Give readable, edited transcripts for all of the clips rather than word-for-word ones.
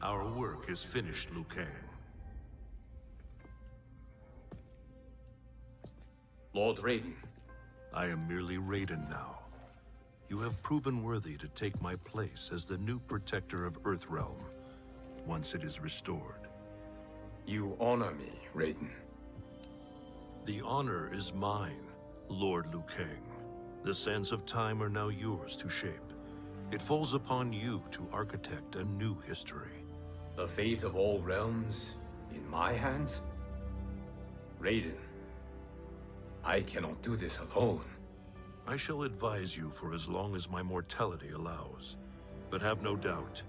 Our work is finished, Liu Kang. Lord Raiden. I am merely Raiden now. You have proven worthy to take my place as the new protector of Earthrealm, once it is restored. You honor me, Raiden. The honor is mine, Lord Liu Kang. The sands of time are now yours to shape. It falls upon you to architect a new history. The fate of all realms in my hands? Raiden, I cannot do this alone. I shall advise you for as long as my mortality allows. But have no doubt,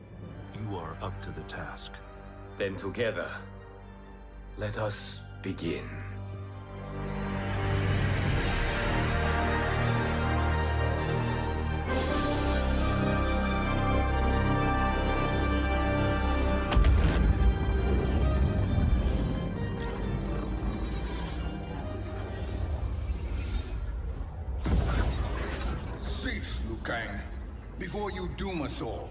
you are up to the task. Then together, let us begin. Cease, Liu Kang, before you doom us all.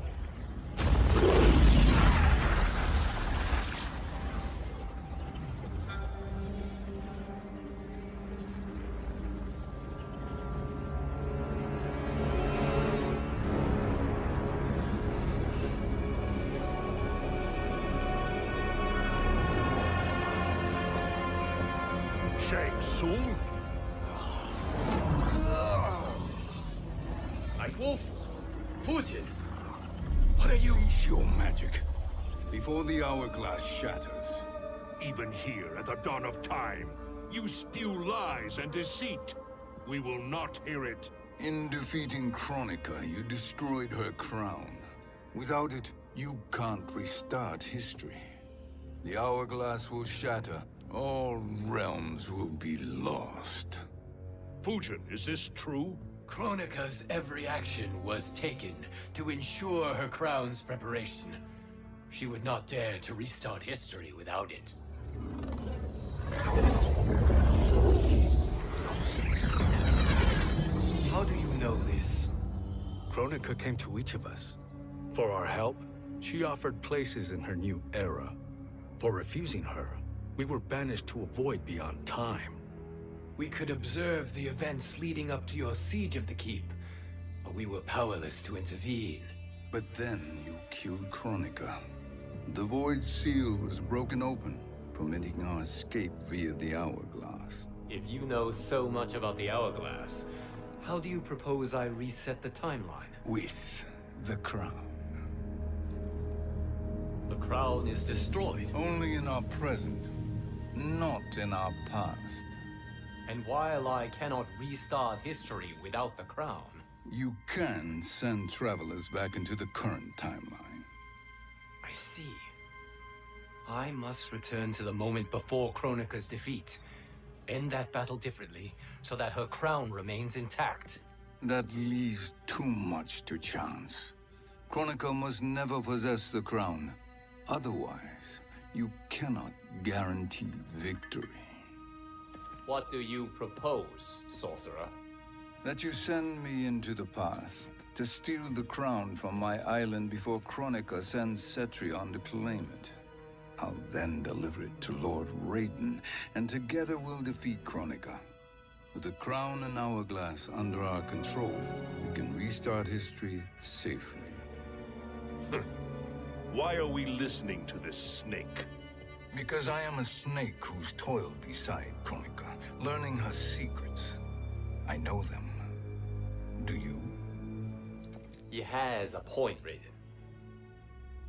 Shang Tsung? Nightwolf? Putin? What are you? Cease your magic, before the hourglass shatters. Even here at the dawn of time, you spew lies and deceit. We will not hear it. In defeating Kronika, you destroyed her crown. Without it, you can't restart history. The hourglass will shatter. All realms will be lost. Fujin, is this true? Kronika's every action was taken to ensure her crown's preparation. She would not dare to restart history without it. How do you know this? Kronika came to each of us. For our help, she offered places in her new era. For refusing her, we were banished to a void beyond time. We could observe the events leading up to your siege of the keep, but we were powerless to intervene. But then you killed Kronika. The Void Seal was broken open, permitting our escape via the hourglass. If you know so much about the hourglass, how do you propose I reset the timeline? With the crown. The crown is destroyed. Only in our present, not in our past. And while I cannot restart history without the crown, You can send travelers back into the current timeline. I see. I must return to the moment before Kronika's defeat. End that battle differently, so that her crown remains intact. That leaves too much to chance. Kronika must never possess the crown. Otherwise, you cannot guarantee victory. What do you propose, sorcerer? That you send me into the past to steal the crown from my island before Kronika sends Cetrion to claim it. I'll then deliver it to Lord Raiden, and together we'll defeat Kronika. With the crown and hourglass under our control, we can restart history safely. Why are we listening to this snake? Because I am a snake who's toiled beside Kronika, learning her secrets. I know them. Do you? He has a point, Raiden.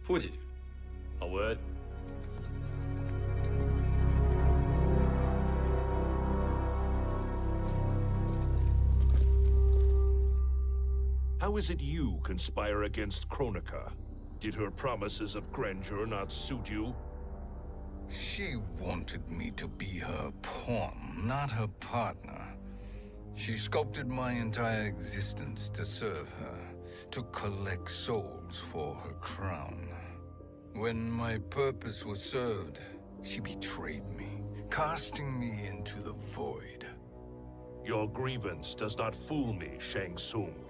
Fujin, a word? How is it you conspire against Kronika? Did her promises of grandeur not suit you? She wanted me to be her pawn, not her partner. She sculpted my entire existence to serve her, to collect souls for her crown. When my purpose was served, she betrayed me, casting me into the void. Your grievance does not fool me, Shang Tsung.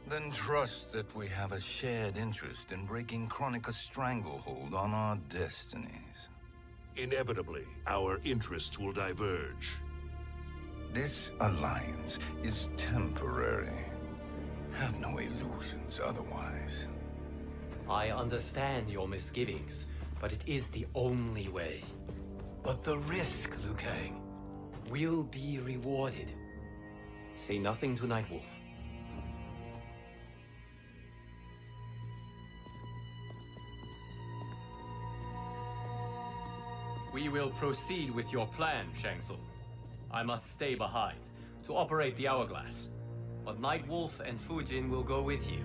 Then trust that we have a shared interest in breaking Kronika's stranglehold on our destinies. Inevitably, our interests will diverge. This alliance is temporary. Have no illusions otherwise. I understand your misgivings, but it is the only way. But the risk, Liu Kang, will be rewarded. Say nothing to Nightwolf. We will proceed with your plan, Shang Tsung. I must stay behind to operate the Hourglass. But Nightwolf and Fujin will go with you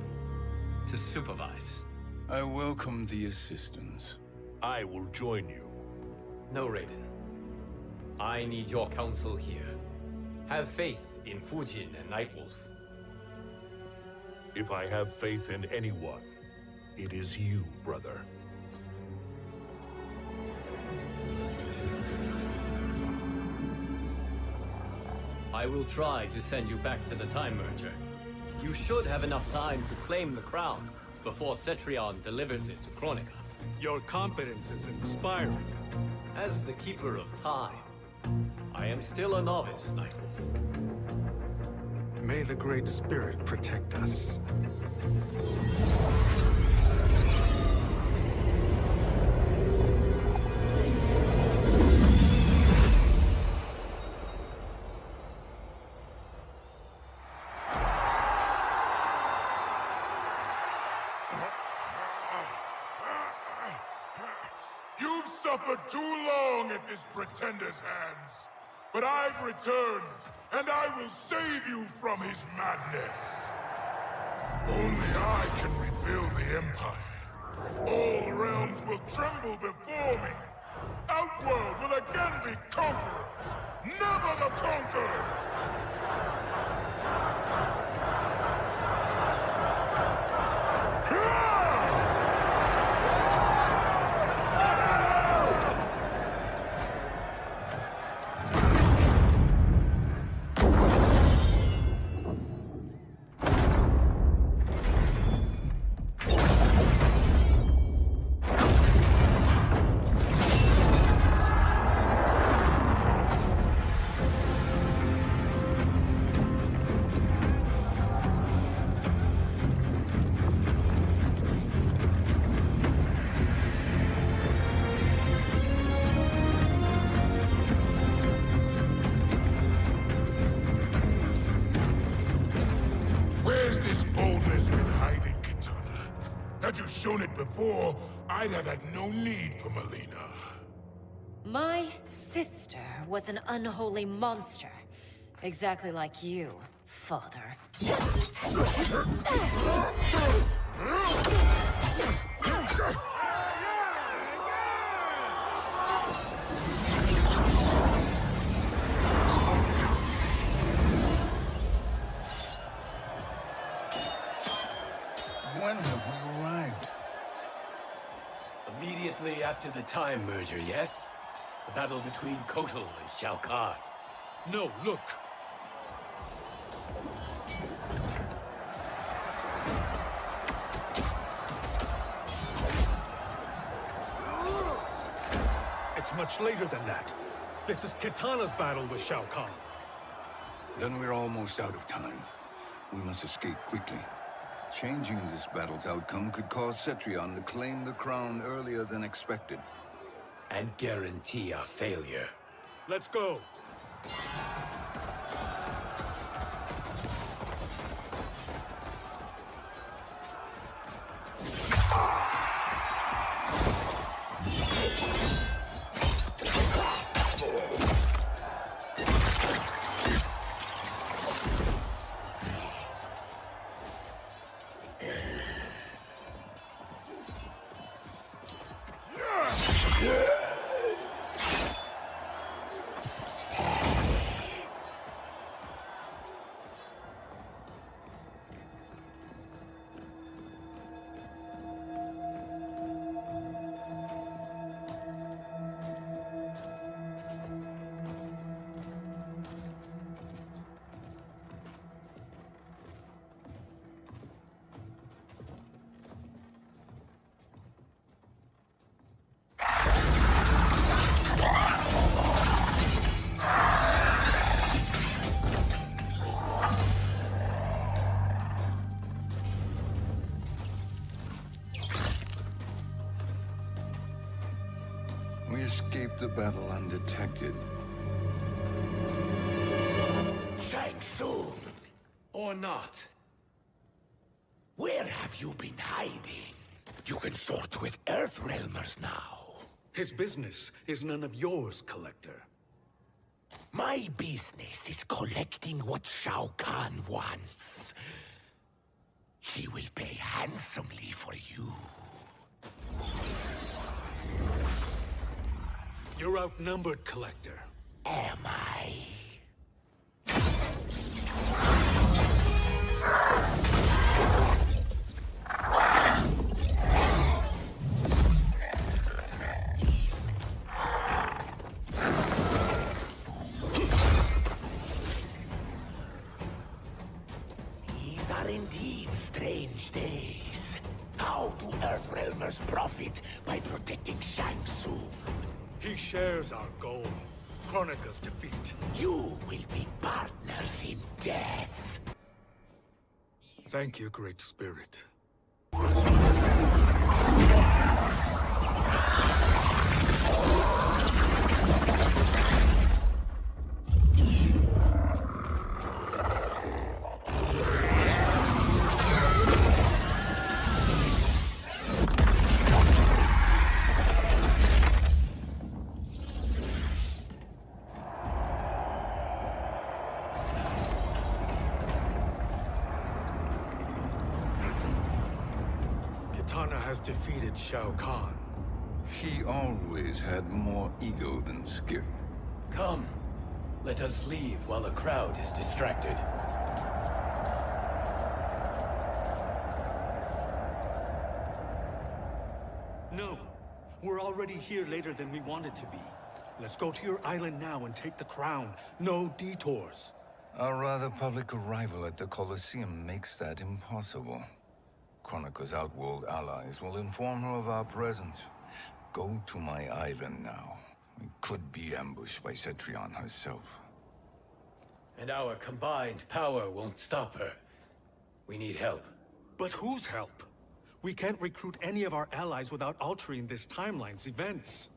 to supervise. I welcome the assistance. I will join you. No, Raiden. I need your counsel here. Have faith in Fujin and Nightwolf. If I have faith in anyone, it is you, brother. I will try to send you back to the Time Merger. You should have enough time to claim the crown before Cetrion delivers it to Kronika. Your confidence is inspiring. As the Keeper of Time, I am still a novice, Nightwolf. May the Great Spirit protect us. You've suffered too long at this pretender's hands. But I've returned, and I will save you from his madness. Only I can rebuild the Empire. All realms will tremble before me. Outworld will again be conquerors, never the conquered! Had you shown it before, I'd have had no need for Mileena. My sister was an unholy monster. Exactly like you, father. When have we arrived? Immediately after the Time Merger, yes? The battle between Kotal and Shao Kahn. No, look! It's much later than that. This is Kitana's battle with Shao Kahn. Then we're almost out of time. We must escape quickly. Changing this battle's outcome could cause Cetrion to claim the crown earlier than expected. And guarantee our failure. Let's go! We escaped the battle undetected. Shang Tsung, Or not. where have you been hiding? You can sort with Earthrealmers now. His business is none of yours, Collector. My business is collecting what Shao Kahn wants. He will pay handsomely for you. You're outnumbered, Collector. Am I? These are indeed strange days. How do Earthrealmers profit by protecting Shang Tsung? He shares our goal. Kronika's defeat. You will be partners in death. Thank you, Great Spirit. Kitana has defeated Shao Kahn. He always had more ego than skill. Come. Let us leave while the crowd is distracted. No. We're already here later than we wanted to be. Let's go to your island now and take the crown. No detours. Our rather public arrival at the Colosseum makes that impossible. Kronika's outworld allies will inform her of our presence. Go to my island now. We could be ambushed by Cetrion herself. And our combined power won't stop her. We need help. But whose help? We can't recruit any of our allies without altering this timeline's events.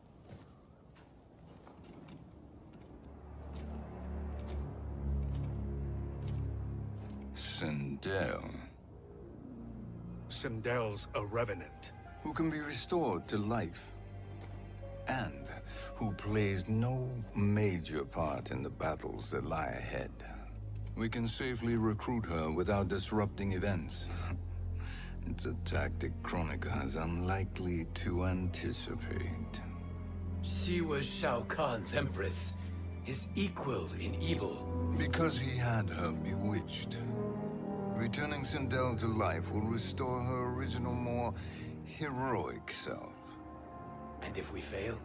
Sindel, Sindel's a revenant. who can be restored to life, and who plays no major part in the battles that lie ahead. We can safely recruit her without disrupting events. It's a tactic Kronika is unlikely to anticipate. She was Shao Kahn's empress, his equal in evil. Because he had her bewitched. Returning Sindel to life will restore her original, more heroic self. And if we fail?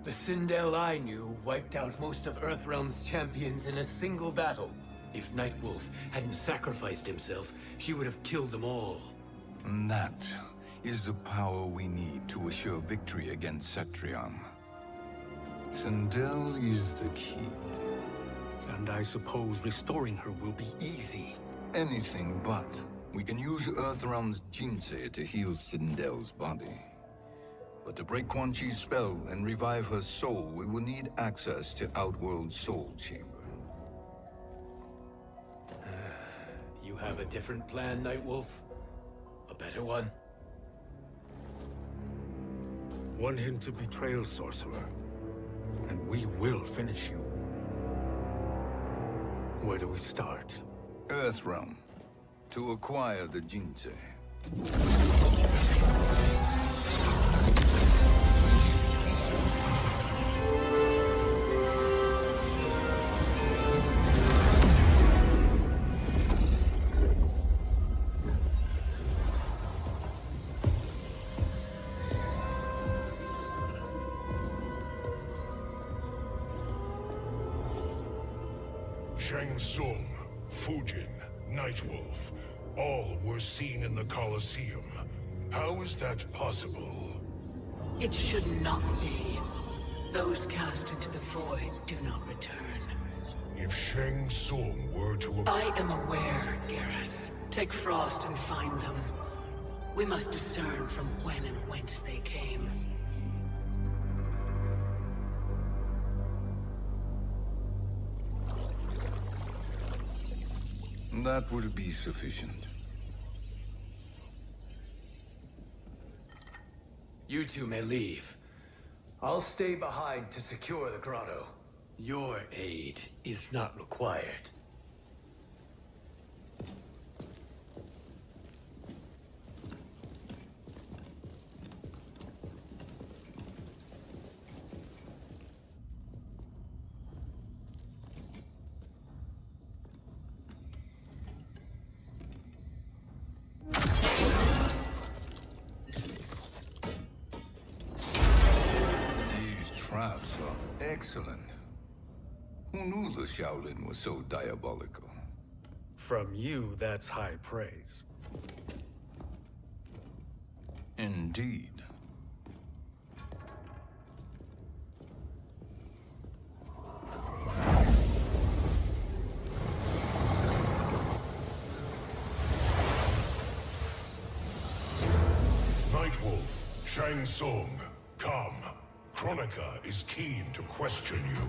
The Sindel I knew wiped out most of Earthrealm's champions in a single battle. If Nightwolf hadn't sacrificed himself, she would have killed them all. And that is the power we need to assure victory against Cetrion. Sindel is the key. And I suppose restoring her will be easy. Anything but. We can use Earthrealm's Jinsei to heal Sindel's body. But to break Quan Chi's spell and revive her soul, we will need access to Outworld's Soul Chamber. You have a different plan, Nightwolf? A better one? One hint to betrayal, Sorcerer. And we will finish you. Where do we start? Earthrealm. To acquire the Jinsei. Shang Tsung, Fujin, Nightwolf, all were seen in the Colosseum. How is that possible? It should not be. Those cast into the void do not return. If Shang Tsung were to... I am aware, Garrus. Take Frost and find them. We must discern from when and whence they came. That will be sufficient. You two may leave. I'll stay behind to secure the grotto. Your aid is not required. Traps are excellent. Who knew the Shaolin was so diabolical? From you, that's high praise. Indeed. Nightwolf, Shang Tsung, come. Kronika is keen to question you.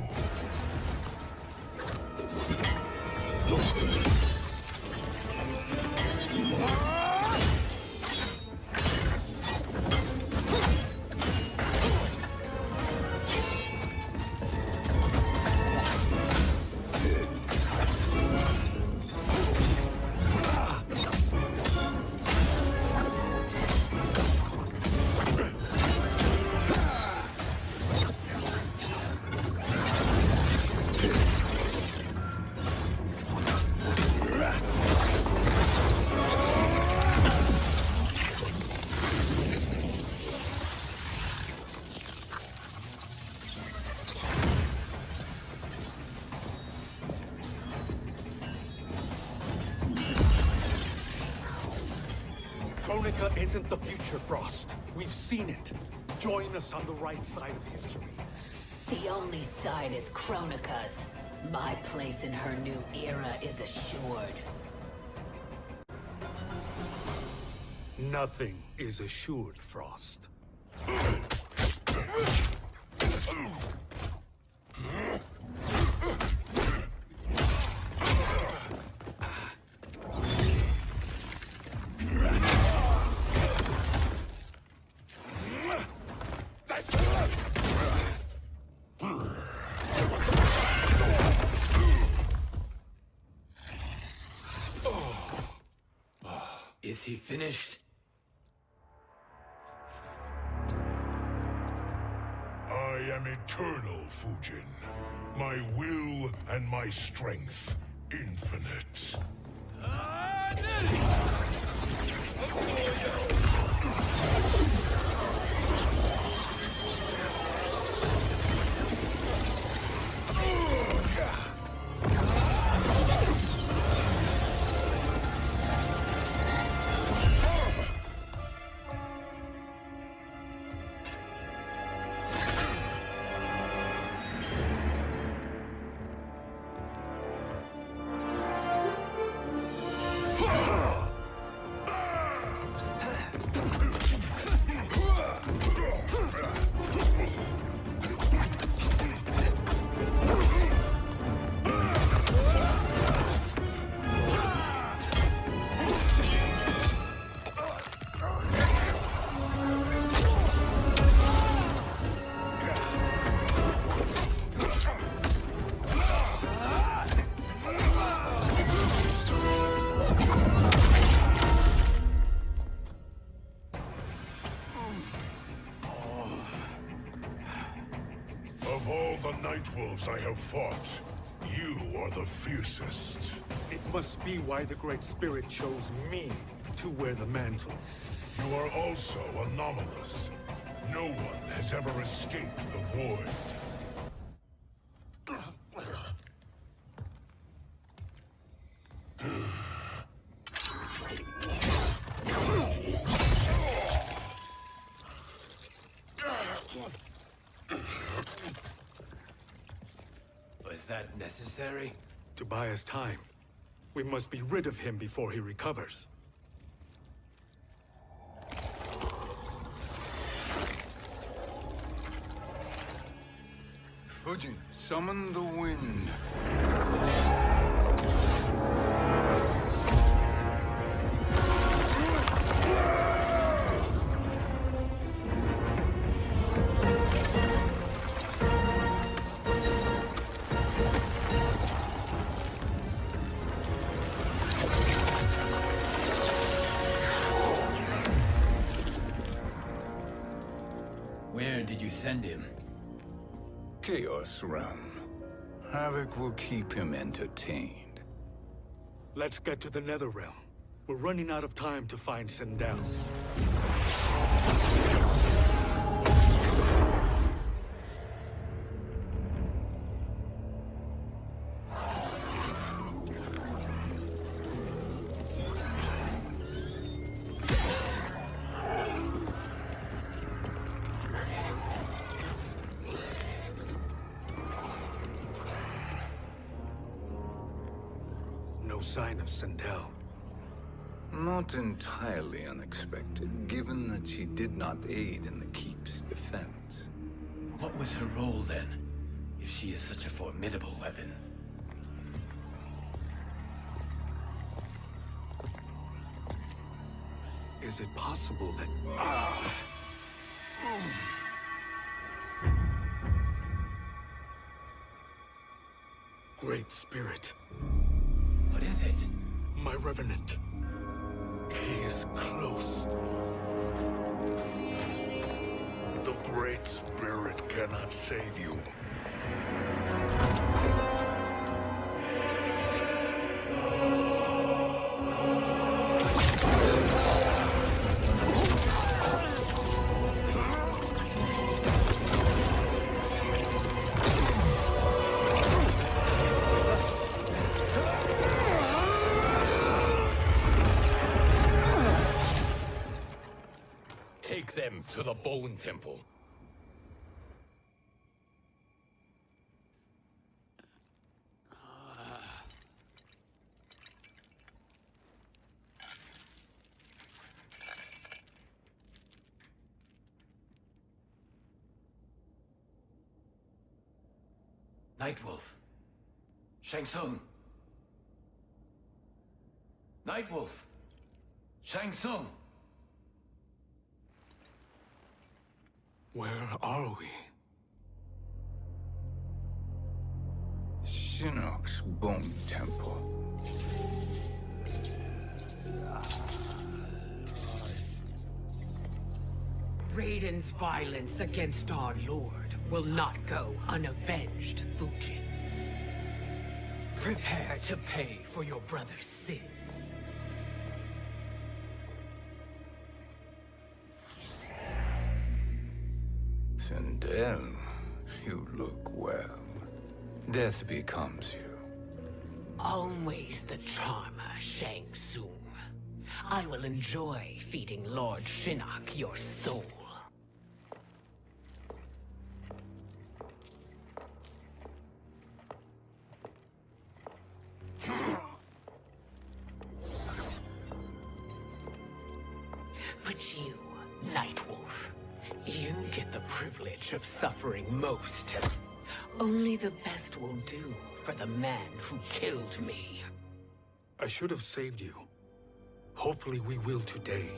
Kronika isn't the future, Frost. We've seen it. Join us on the right side of history. The only side is Kronika's. My place in her new era is assured. Nothing is assured, Frost. Is he finished? I am eternal, Fujin. My will and my strength, infinite. Of all the Nightwolves I have fought, you are the fiercest. It must be why the Great Spirit chose me to wear the mantle. You are also anomalous. No one has ever escaped the void. Was that necessary? To buy us time. We must be rid of him before he recovers. Fujin, summon the wind. Where did you send him? Chaos Realm. Havoc will keep him entertained. Let's get to the Netherrealm. We're running out of time to find Sindel. No sign of Sindel. Not entirely unexpected, given that she did not aid in the Keep's defense. What was her role then, if she is such a formidable weapon? Is it possible that... Great Spirit. What is it? My Revenant. He is close. The Great Spirit cannot save you. Take them to the Bone Temple. Nightwolf. Shang Tsung. Nightwolf. Shang Tsung. Where are we? Shinnok's Bone Temple. Raiden's violence against our Lord will not go unavenged, Fujin. Prepare to pay for your brother's sins. Sindel, you look well. Death becomes you. Always the charmer, Shang Tsung. I will enjoy feeding Lord Shinnok your soul. But you, Nightwolf, you get the privilege of suffering most. Only the best will do for the man who killed me. I should have saved you. Hopefully we will today.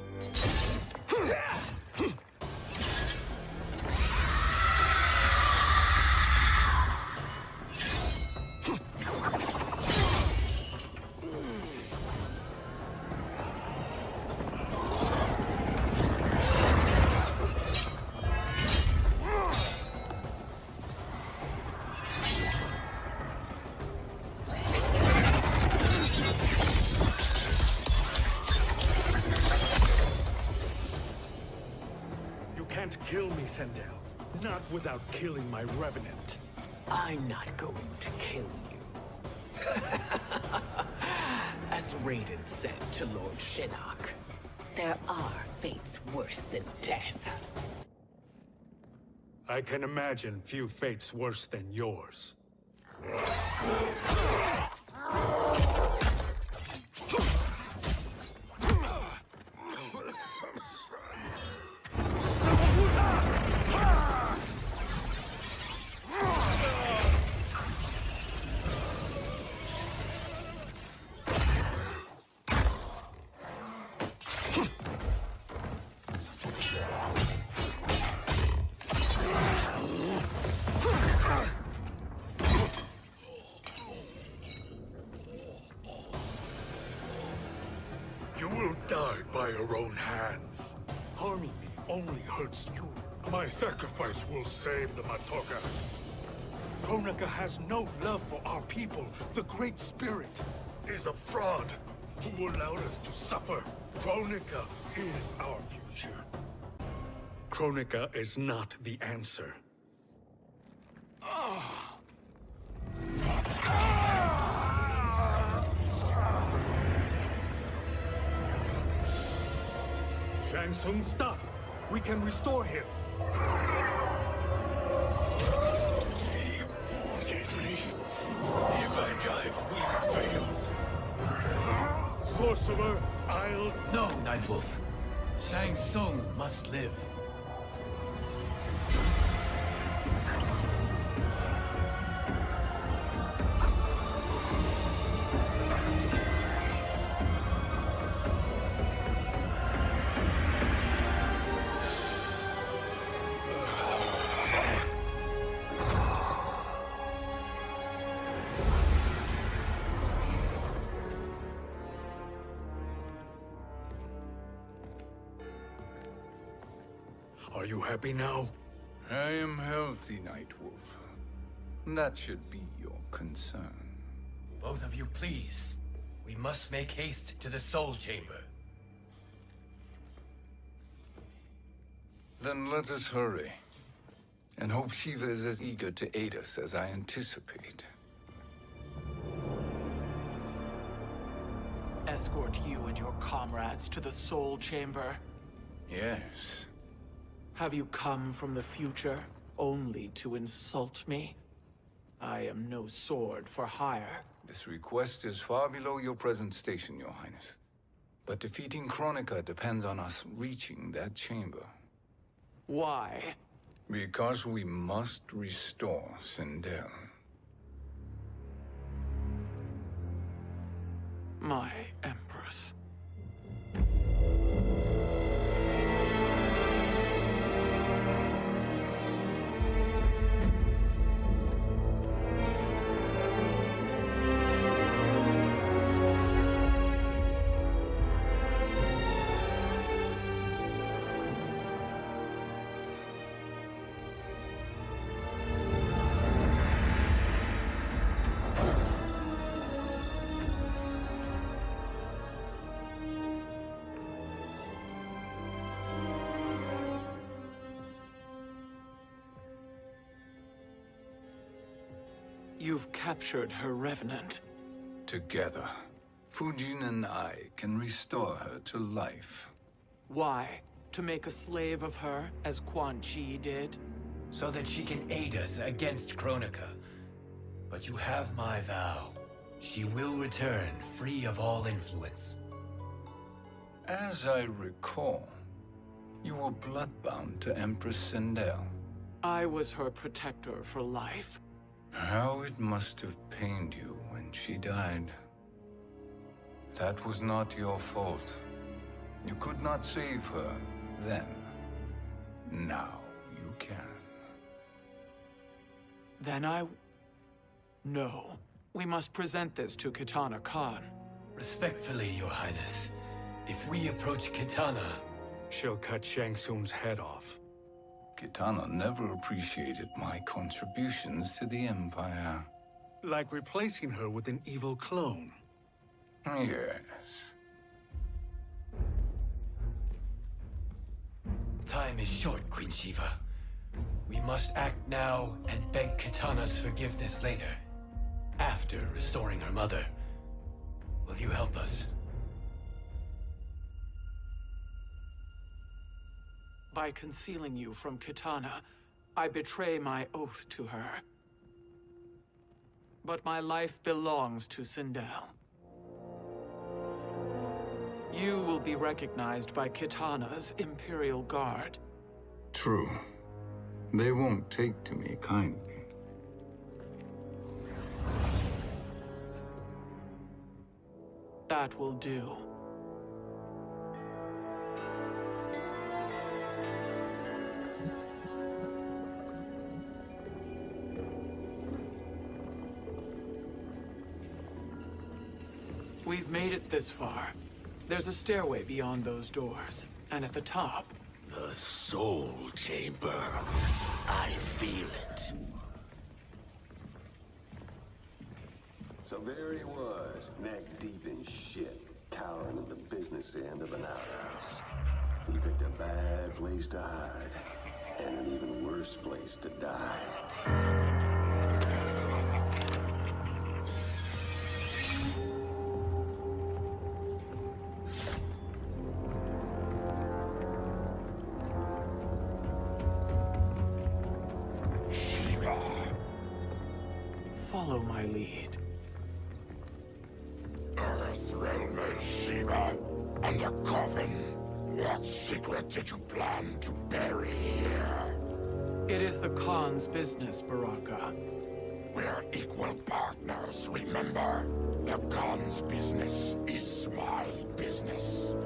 Kill me, Sindel. Not without killing my Revenant. I'm not going to kill you. As Raiden said to Lord Shinnok, there are fates worse than death. I can imagine few fates worse than yours. You will die by your own hands. Harming me only hurts you. My sacrifice will save the Matoka. Kronika has no love for our people. The Great Spirit Is a fraud who allowed us to suffer. Kronika is our future. Kronika is not the answer. Shang Tsung, stop! We can restore him. He wanted me. If I die, we fail. Sorcerer, I'll... No, Nightwolf. Shang Tsung must live. Are you happy now? I am healthy, Nightwolf. That should be your concern. Both of you, please. We must make haste to the Soul Chamber. Then let us hurry. And hope Shiva is as eager to aid us as I anticipate. Escort you and your comrades to the Soul Chamber. Yes. Have you come from the future only to insult me? I am no sword for hire. This request is far below your present station, Your Highness. But defeating Kronika depends on us reaching that chamber. Why? Because we must restore Sindel. My Empress. You've captured her revenant. Together, Fujin and I can restore her to life. Why? To make a slave of her, as Quan Chi did? So that she can aid us against Kronika. But you have my vow. She will return free of all influence. As I recall, you were bloodbound to Empress Sindel. I was her protector for life. How it must have pained you when she died. That was not your fault. You could not save her then. Now you can. Then No. We must present this to Kitana Khan. Respectfully, Your Highness. If we approach Kitana... She'll cut Shang Tsung's head off. Kitana never appreciated my contributions to the Empire. Like replacing her with an evil clone. Yes. Time is short, Queen Shiva. We must act now and beg Kitana's forgiveness later. After restoring her mother. Will you help us? By concealing you from Kitana, I betray my oath to her. But my life belongs to Sindel. You will be recognized by Kitana's Imperial Guard. True. They won't take to me kindly. That will do. We've made it this far. There's a stairway beyond those doors, and at the top, The Soul Chamber. I feel it. So there he was, neck deep in shit, cowering in the business end of an outhouse. He picked a bad place to hide, and an even worse place to die. Follow my lead. Earthrealmer Shiva, and a coffin. What secret did you plan to bury here? It is the Khan's business, Baraka. We're equal partners, remember? The Khan's business is my business.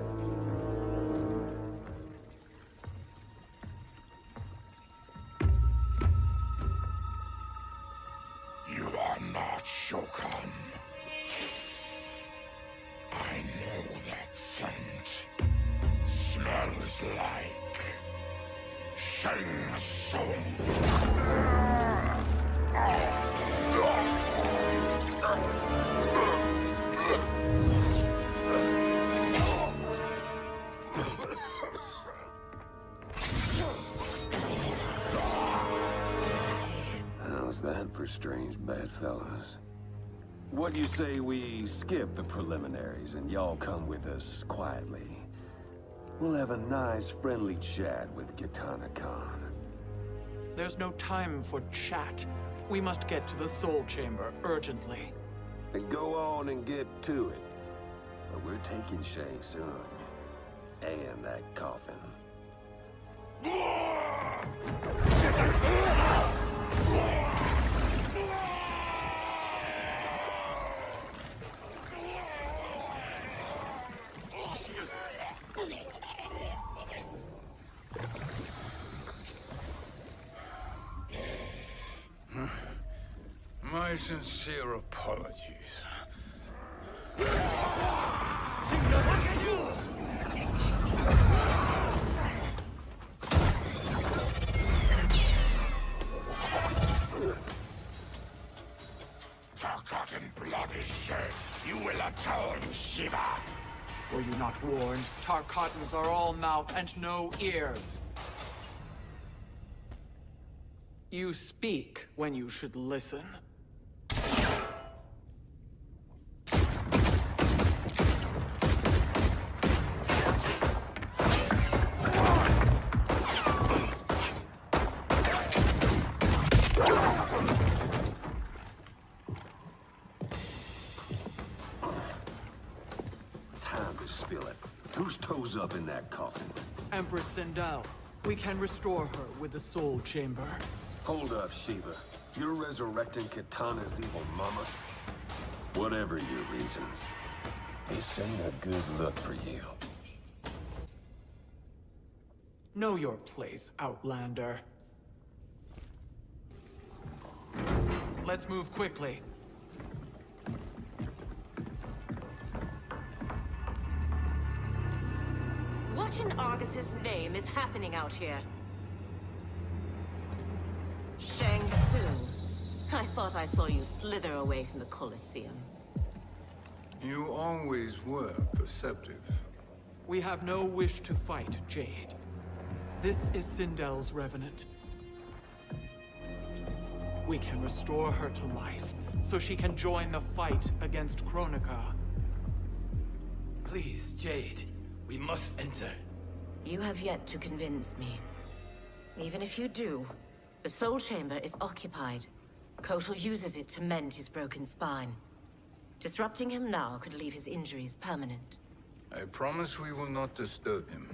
You are not Shokan. I know that scent. Smells like Shang Tsung. How's that for strange bedfellows? What do you say we skip the preliminaries and y'all come with us quietly? We'll have a nice, friendly chat with Kitana Khan. There's no time for chat. We must get to the Soul Chamber urgently. Then go on and get to it. But we're taking Shang Tsung. And that coffin. My sincere apologies. Tarkatan blood is shed. You will atone, Shiva. Were you not warned? Tarkatans are all mouth and no ears. You speak when you should listen. Time to spill it. Whose toes up in that coffin? Empress Sindel, we can restore her with the Soul Chamber. Hold up, Shiva. You're resurrecting Kitana's evil mama? Whatever your reasons, this ain't a good look for you. Know your place, Outlander. Let's move quickly. What in Argus's name is happening out here? Shang Tsung. I thought I saw you slither away from the Colosseum. You always were perceptive. We have no wish to fight, Jade. This is Sindel's Revenant. We can restore her to life, so she can join the fight against Kronika. Please, Jade. We must enter. You have yet to convince me. Even if you do, the Soul Chamber is occupied. Kotal uses it to mend his broken spine. Disrupting him now could leave his injuries permanent. I promise we will not disturb him.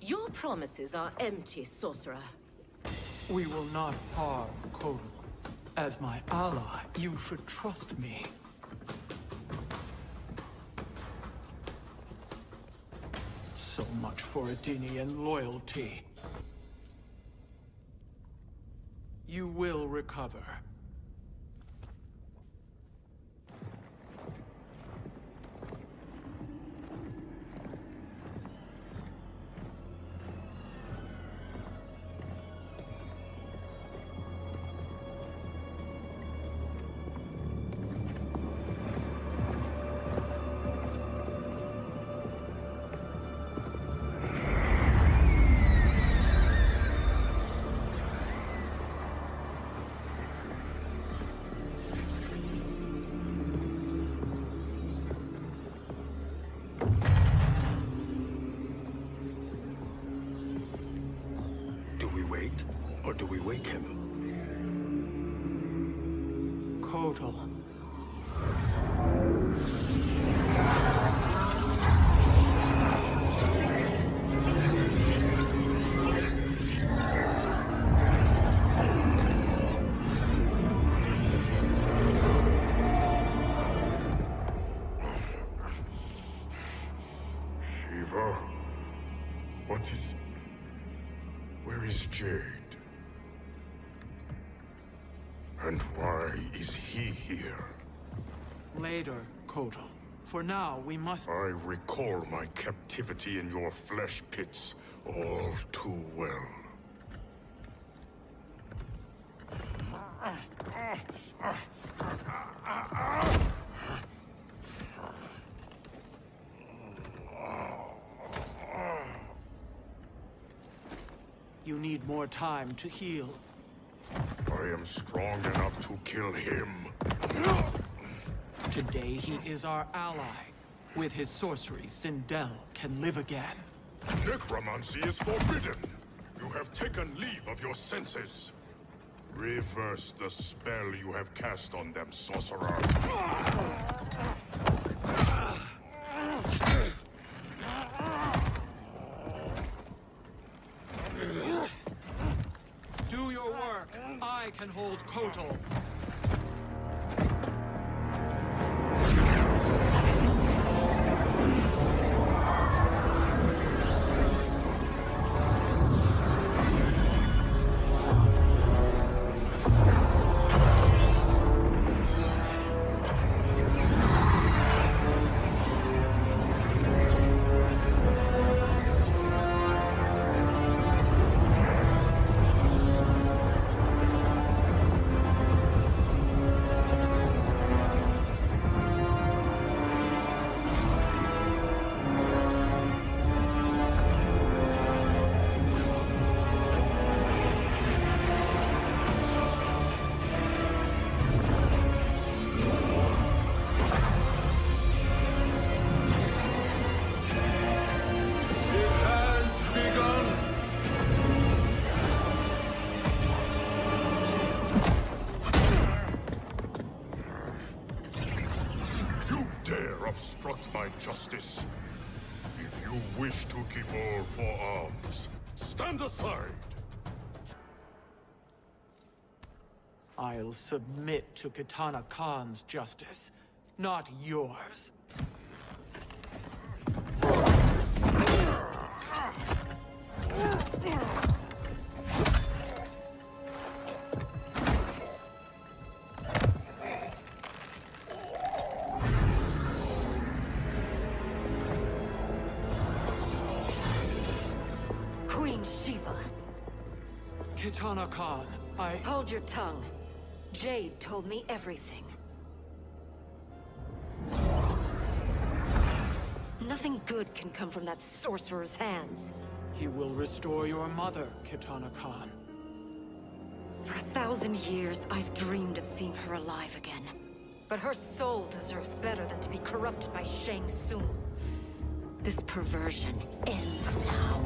Your promises are empty, sorcerer. We will not harm Kotal. As my ally, you should trust me. So much for Adenian loyalty. You will recover. wake him. Kotal. Shiva? What is... Where is Jade? And why is he here? Later, Kotal. For now, we must... I recall my captivity in your flesh pits all too well. You need more time to heal. I am strong enough to kill him. Today he is our ally. With his sorcery, Sindel can live again. Necromancy is forbidden. You have taken leave of your senses. Reverse the spell you have cast on them, sorcerer. Do your work. I can hold Kotal. Obstruct my justice. If you wish to keep all four arms, stand aside! I'll submit to Kitana Khan's justice, not yours. Queen Shiva. Kitana Khan, Hold your tongue. Jade told me everything. Nothing good can come from that sorcerer's hands. He will restore your mother, Kitana Khan. For 1,000 years, I've dreamed of seeing her alive again. But her soul deserves better than to be corrupted by Shang Tsung. This perversion ends now.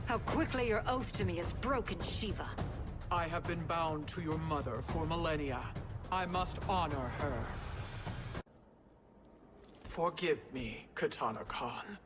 How quickly your oath to me is broken, Shiva. I have been bound to your mother for millennia. I must honor her. Forgive me, Kitana Khan.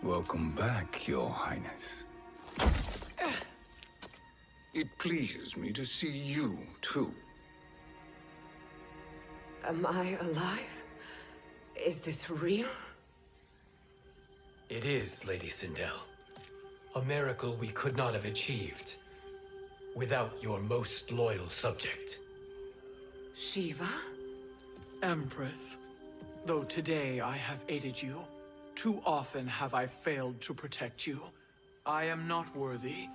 Welcome back, Your Highness. It pleases me to see you, too. Am I alive? Is this real? It is, Lady Sindel. A miracle we could not have achieved without your most loyal subject. Shiva? Empress, though today I have aided you, too often have I failed to protect you. I am not worthy.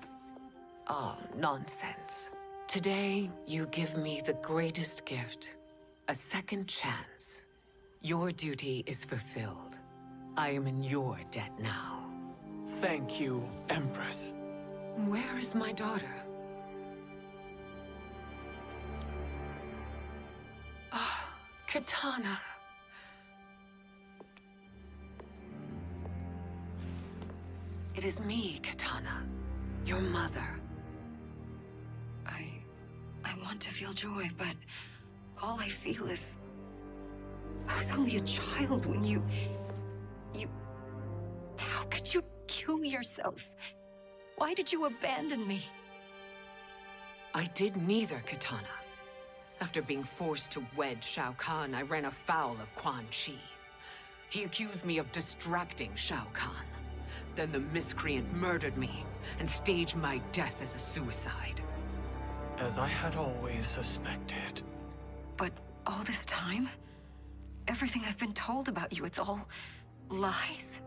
Oh, nonsense. Today, you give me the greatest gift. A second chance. Your duty is fulfilled. I am in your debt now. Thank you, Empress. Where is my daughter? Ah, Kitana. It is me, Kitana. Your mother. I want to feel joy, but all I feel is... I was only a child when you... How could you kill yourself? Why did you abandon me? I did neither, Kitana. After being forced to wed Shao Kahn, I ran afoul of Quan Chi. He accused me of distracting Shao Kahn. Then the miscreant murdered me and staged my death as a suicide. As I had always suspected. But all this time? Everything I've been told about you, it's all lies?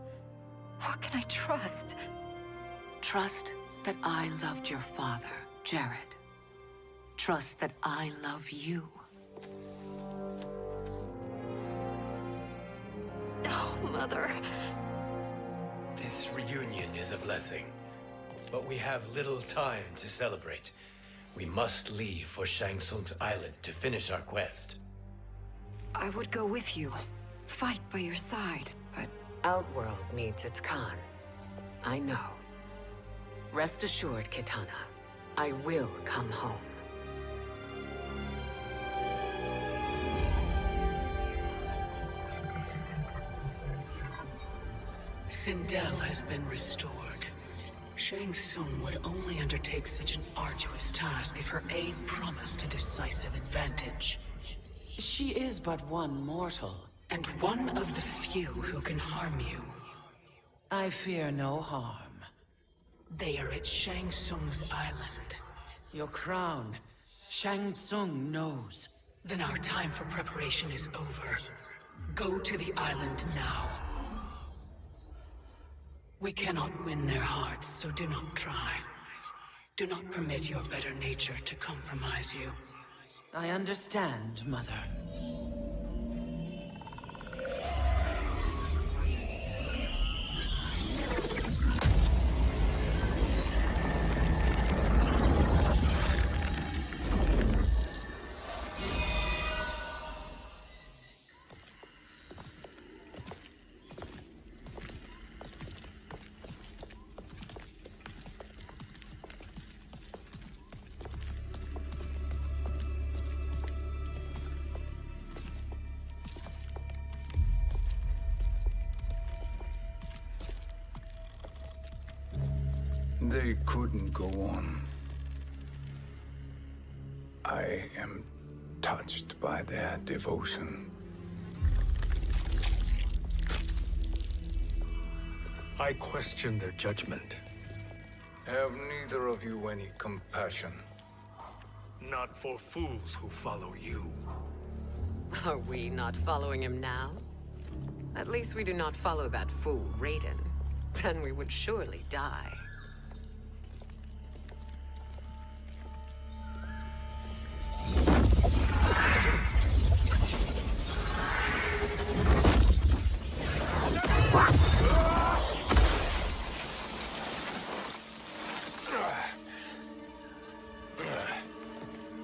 What can I trust? Trust that I loved your father, Jared. Trust that I love you. No, Mother. This reunion is a blessing, but we have little time to celebrate. We must leave for Shang Tsung's island to finish our quest. I would go with you. Fight by your side. But Outworld needs its Khan. I know. Rest assured, Kitana. I will come home. Sindel has been restored. Shang Tsung would only undertake such an arduous task if her aid promised a decisive advantage. She is but one mortal. And one of the few who can harm you. I fear no harm. They are at Shang Tsung's island. Your crown. Shang Tsung knows. Then our time for preparation is over. Go to the island now. We cannot win their hearts, so do not try. Do not permit your better nature to compromise you. I understand, Mother. They couldn't go on. I am touched by their devotion. I question their judgment. Have neither of you any compassion? Not for fools who follow you. Are we not following him now? At least we do not follow that fool, Raiden. Then we would surely die.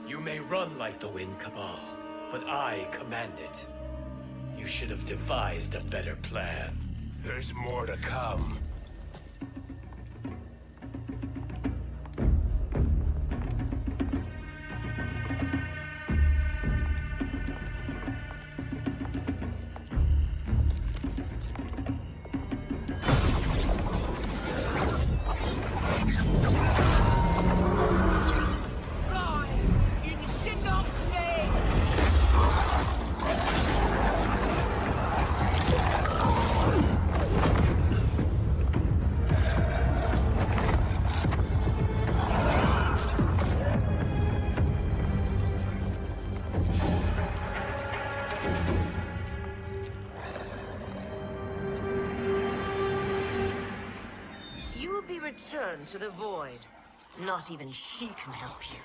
You may run like the wind, Cabal, but I command it. You should have devised a better plan. There's more to come. You will be returned to the Void. Not even she can help you.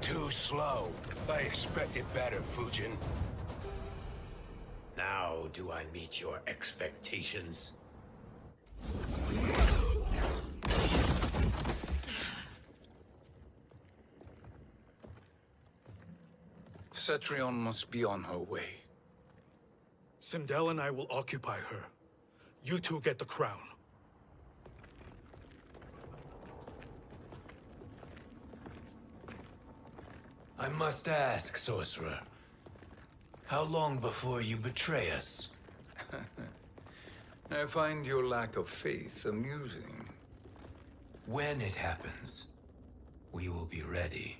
Too slow. I expected better, Fujin. Now do I meet your expectations? Cetrion must be on her way. Sindel and I will occupy her. You two get the crown. I must ask, Sorcerer. How long before you betray us? I find your lack of faith amusing. When it happens, we will be ready.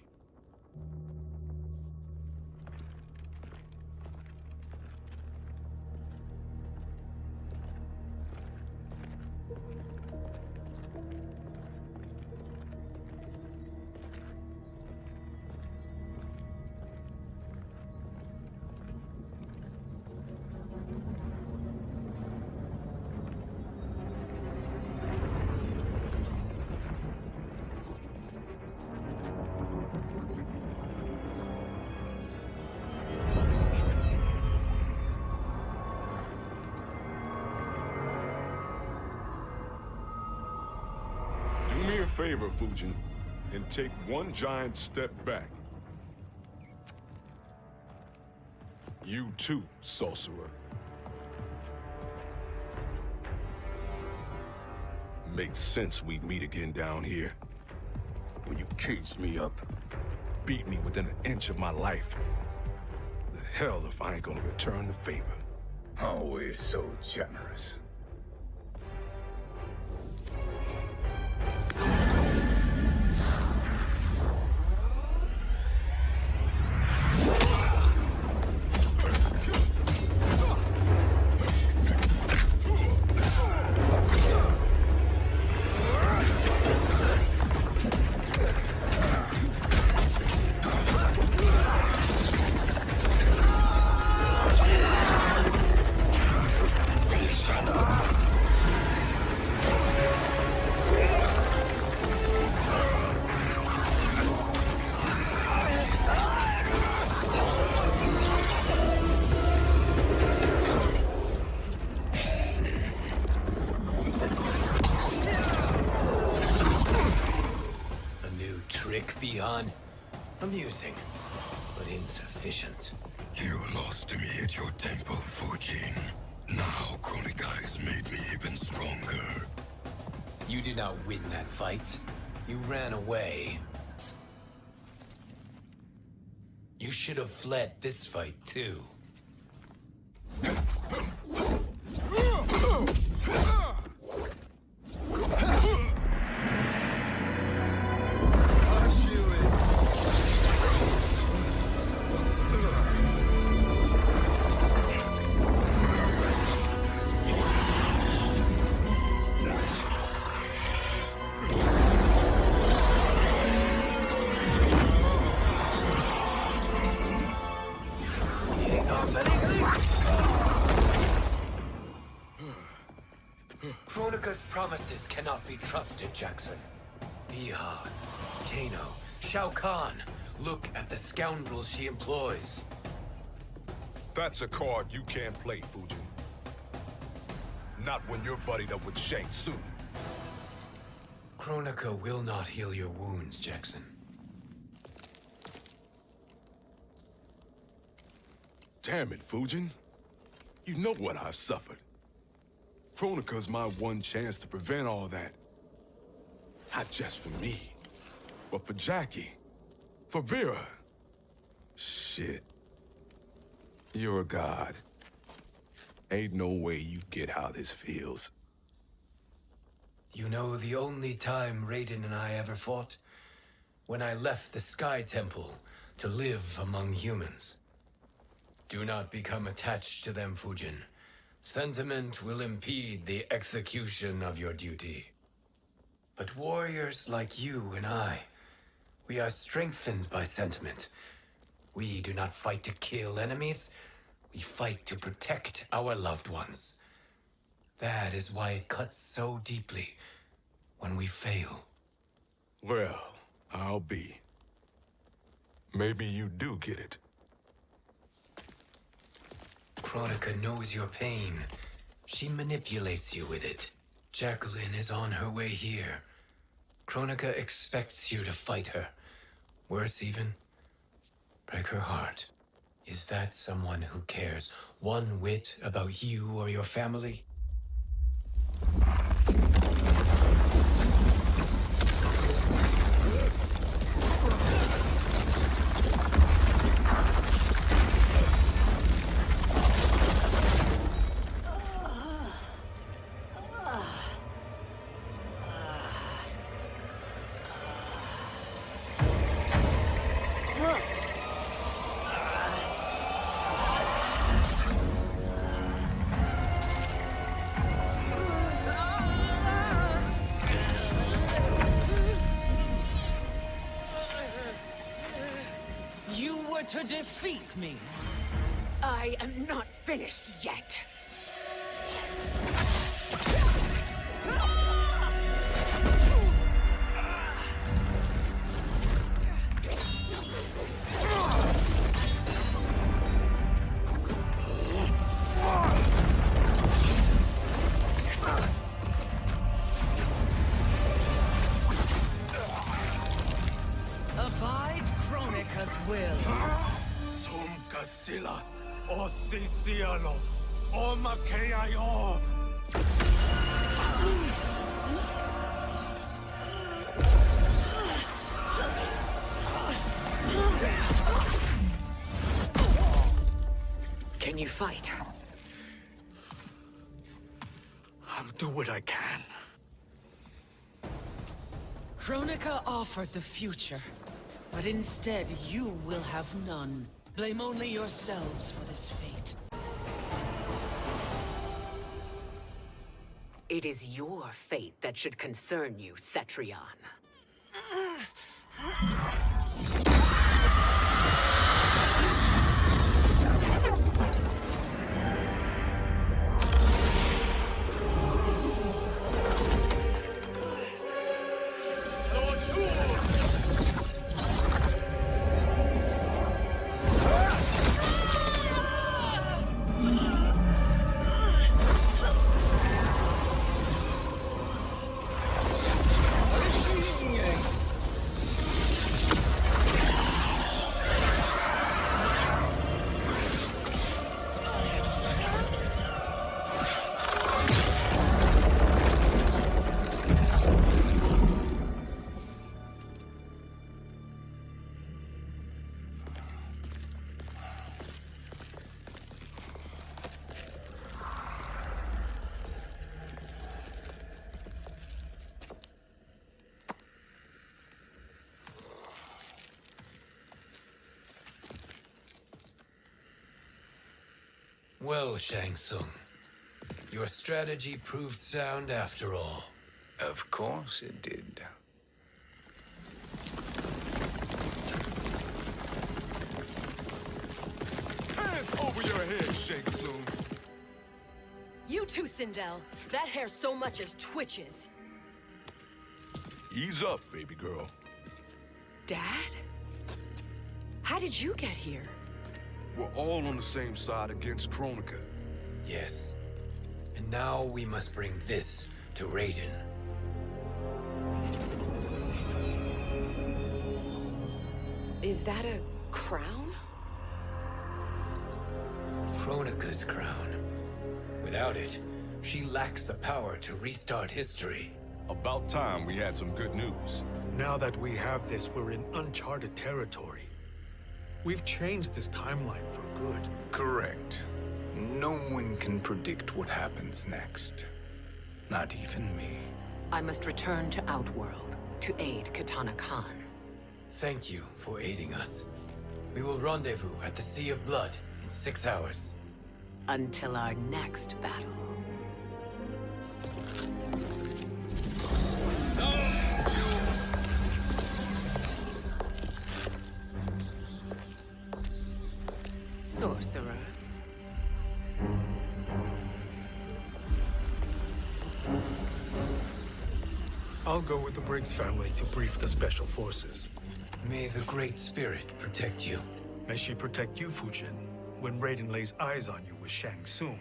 Do me a favor, Fujin, and take one giant step back. You too, Sorcerer. Makes sense we'd meet again down here. When you caged me up, beat me within an inch of my life. The hell if I ain't gonna return the favor. Always so generous. Beyond amusing, but insufficient. You lost to me at your temple, Fujin. Now Kronika has made me even stronger. You did not win that fight. You ran away. You should have fled this fight, too. Kronika's promises cannot be trusted, Jackson. Bihan, Kano, Shao Kahn. Look at the scoundrels she employs. That's a card you can't play, Fujin. Not when you're buddied up with Shang Tsung. Kronika will not heal your wounds, Jackson. Damn it, Fujin. You know what I've suffered. Kronika's my one chance to prevent all that. Not just for me, but for Jackie, for Vera. Shit. You're a god. Ain't no way you get how this feels. You know the only time Raiden and I ever fought? When I left the Sky Temple to live among humans. Do not become attached to them, Fujin. Sentiment will impede the execution of your duty. But warriors like you and I, we are strengthened by sentiment. We do not fight to kill enemies. We fight to protect our loved ones. That is why it cuts so deeply when we fail. Well, I'll be. Maybe you do get it. Kronika knows your pain. She manipulates you with it. Jacqueline is on her way here. Kronika expects you to fight her. Worse even, break her heart. Is that someone who cares one whit about you or your family? To defeat me. I am not finished yet. Abide Kronika's will. Sila, o Sisialo, o Makeayo. Can you fight? I'll do what I can. Kronika offered the future, but instead you will have none. Blame only yourselves for this fate. It is your fate that should concern you, Cetrion. Well, Shang Tsung, your strategy proved sound after all. Of course it did. Hands over your head, Shang Tsung. You too, Sindel. That hair so much as twitches. Ease up, baby girl. Dad? How did you get here? We're all on the same side against Kronika. Yes. And now we must bring this to Raiden. Is that a crown? Kronika's crown. Without it, she lacks the power to restart history. About time we had some good news. Now that we have this, we're in uncharted territory. We've changed this timeline for good. Correct. No one can predict what happens next. Not even me. I must return to Outworld to aid Kitana Khan. Thank you for aiding us. We will rendezvous at the Sea of Blood in 6 hours. until our next battle. Sorcerer. I'll go with the Briggs family to brief the Special Forces. May the Great Spirit protect you. May she protect you, Fujin, when Raiden lays eyes on you with Shang Tsung.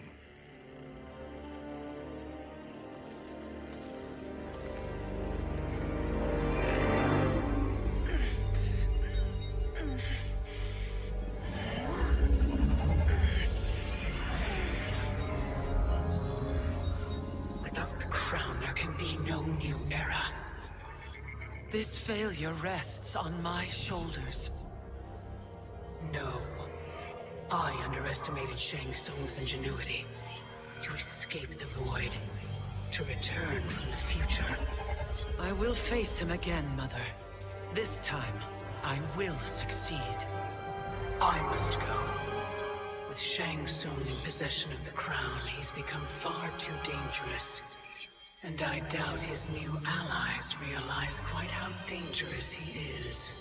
Without the crown, there can be no new era. This failure rests on my shoulders. No. I underestimated Shang Tsung's ingenuity. To escape the void. To return from the future. I will face him again, Mother. This time, I will succeed. I must go. With Shang Tsung in possession of the crown, he's become far too dangerous. And I doubt his new allies realize quite how dangerous he is.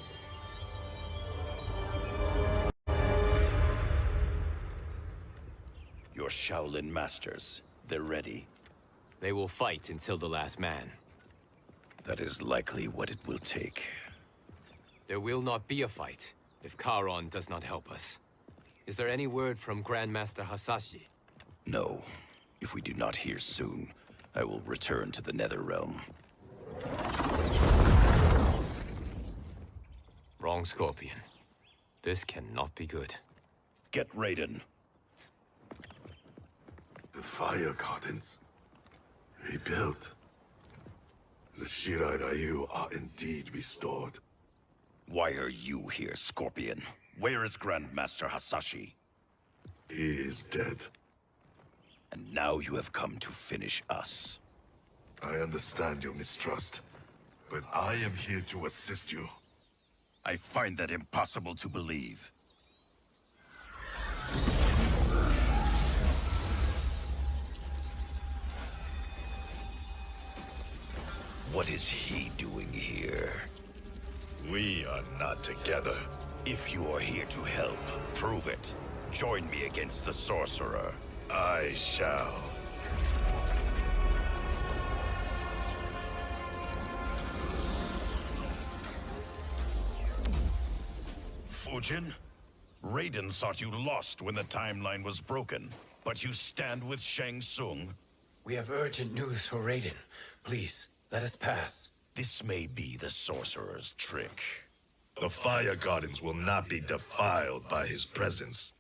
Your Shaolin masters, they're ready. They will fight until the last man. That is likely what it will take. There will not be a fight if Charon does not help us. Is there any word from Grandmaster Hasashi? No. If we do not hear soon, I will return to the Netherrealm. Wrong, Scorpion. This cannot be good. Get Raiden. The Fire Gardens. Rebuilt. The Shirai Ryu are indeed restored. Why are you here, Scorpion? Where is Grandmaster Hasashi? He is dead. And now you have come to finish us. I understand your mistrust, but I am here to assist you. I find that impossible to believe. What is he doing here? We are not together. If you are here to help, prove it. Join me against the Sorcerer. I shall. Fujin? Raiden thought you lost when the timeline was broken, but you stand with Shang Tsung. We have urgent news for Raiden. Please, let us pass. This may be the Sorcerer's trick. The Fire Gardens will not be defiled by his presence.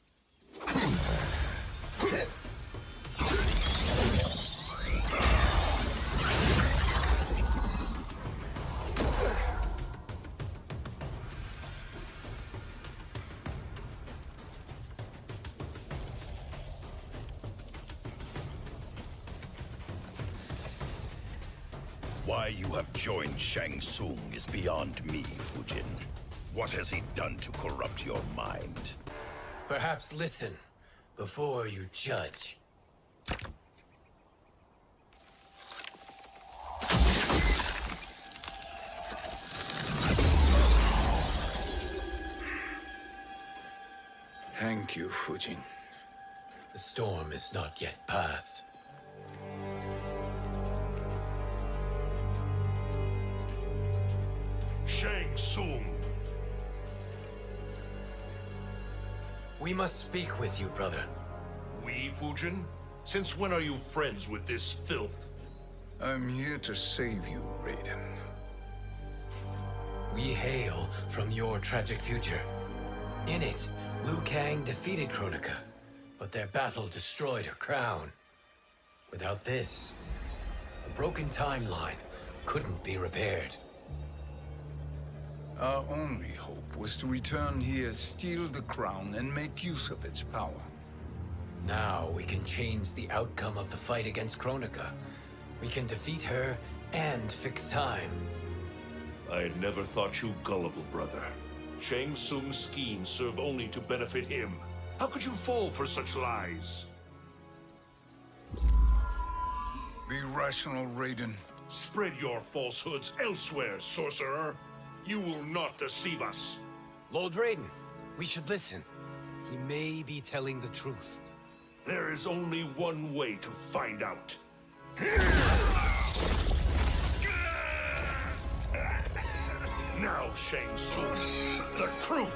Why you have joined Shang Tsung is beyond me, Fujin. What has he done to corrupt your mind? Perhaps listen before you judge. Thank you, Fujin. The storm is not yet past. Shang Tsung! We must speak with you, brother. We, Fujin? Since when are you friends with this filth? I'm here to save you, Raiden. We hail from your tragic future. In it, Liu Kang defeated Kronika, but their battle destroyed her crown. Without this, a broken timeline couldn't be repaired. Our only hope was to return here, steal the crown, and make use of its power. Now we can change the outcome of the fight against Kronika. We can defeat her and fix time. I had never thought you gullible, brother. Shang Tsung's schemes serve only to benefit him. How could you fall for such lies? Be rational, Raiden. Spread your falsehoods elsewhere, sorcerer. You will not deceive us. Lord Raiden, we should listen. He may be telling the truth. There is only one way to find out. Now, Shang Tsung, the truth!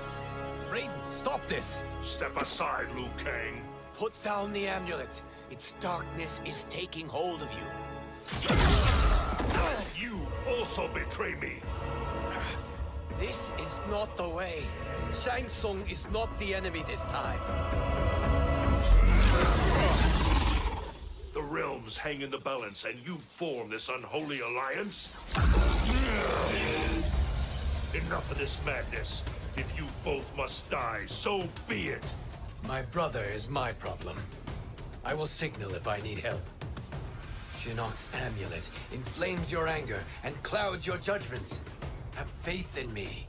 Raiden, stop this! Step aside, Liu Kang. Put down the amulet. Its darkness is taking hold of you. You also betray me. This is not the way. Shang Tsung is not the enemy this time. The realms hang in the balance, and you form this unholy alliance? Enough of this madness. If you both must die, so be it. My brother is my problem. I will signal if I need help. Shinnok's amulet inflames your anger and clouds your judgments. Have faith in me.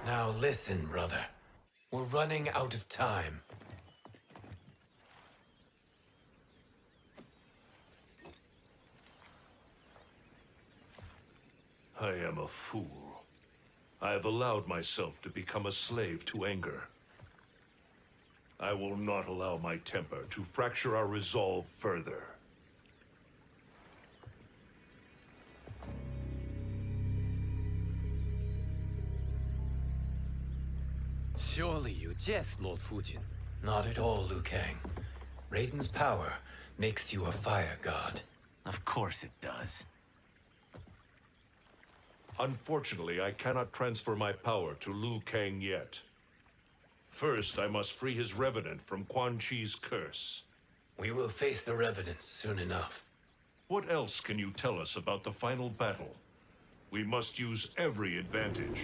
Now listen, brother. We're running out of time. I am a fool. I have allowed myself to become a slave to anger. I will not allow my temper to fracture our resolve further. Surely you jest, Lord Fujin. Not at all, Liu Kang. Raiden's power makes you a fire god. Of course it does. Unfortunately, I cannot transfer my power to Liu Kang yet. First, I must free his Revenant from Quan Chi's curse. We will face the Revenants soon enough. What else can you tell us about the final battle? We must use every advantage.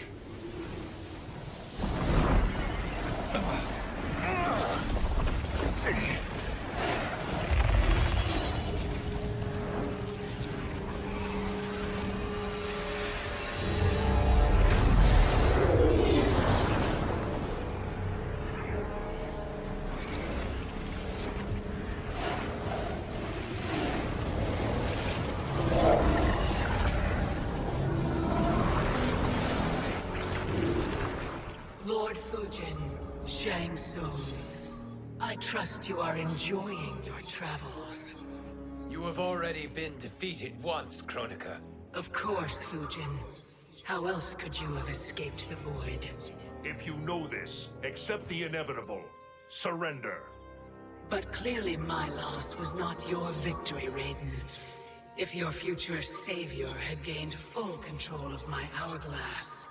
Lord Fujin, Shang Tsung, I trust you are enjoying your travels. You have already been defeated once, Kronika. Of course, Fujin. How else could you have escaped the void? If you know this, accept the inevitable. Surrender. But clearly my loss was not your victory, Raiden. If your future savior had gained full control of my hourglass,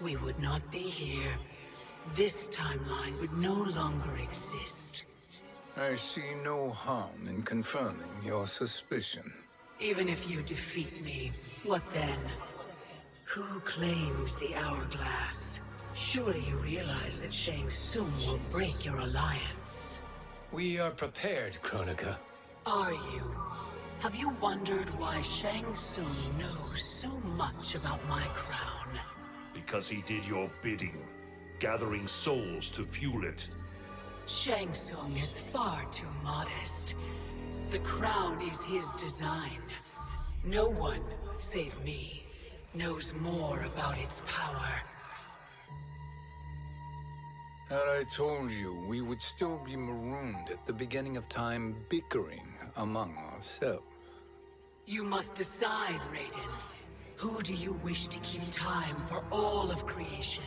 we would not be here. This timeline would no longer exist. I see no harm in confirming your suspicion. Even if you defeat me, what then? Who claims the hourglass? Surely you realize that Shang Tsung will break your alliance. We are prepared, Kronika. Are you? Have you wondered why Shang Tsung knows so much about my crown? Because he did your bidding, gathering souls to fuel it. Shang Tsung is far too modest. The crown is his design. No one, save me, knows more about its power. Had I told you, we would still be marooned at the beginning of time, bickering among ourselves. You must decide, Raiden. Who do you wish to keep time for all of creation?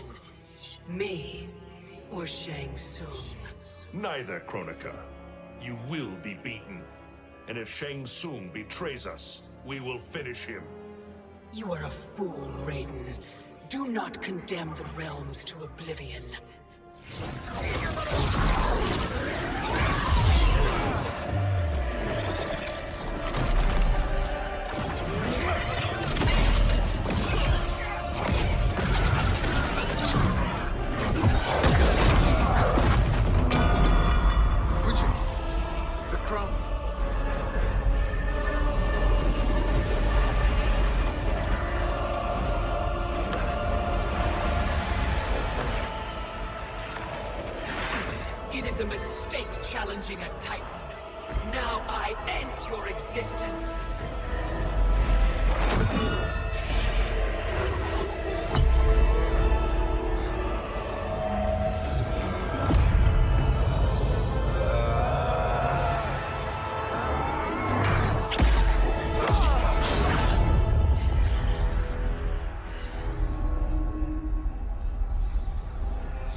Me or Shang Tsung? Neither, Kronika. You will be beaten. And if Shang Tsung betrays us, we will finish him. You are a fool, Raiden. Do not condemn the realms to oblivion. The crown. It is a mistake challenging a Titan. now I end your existence.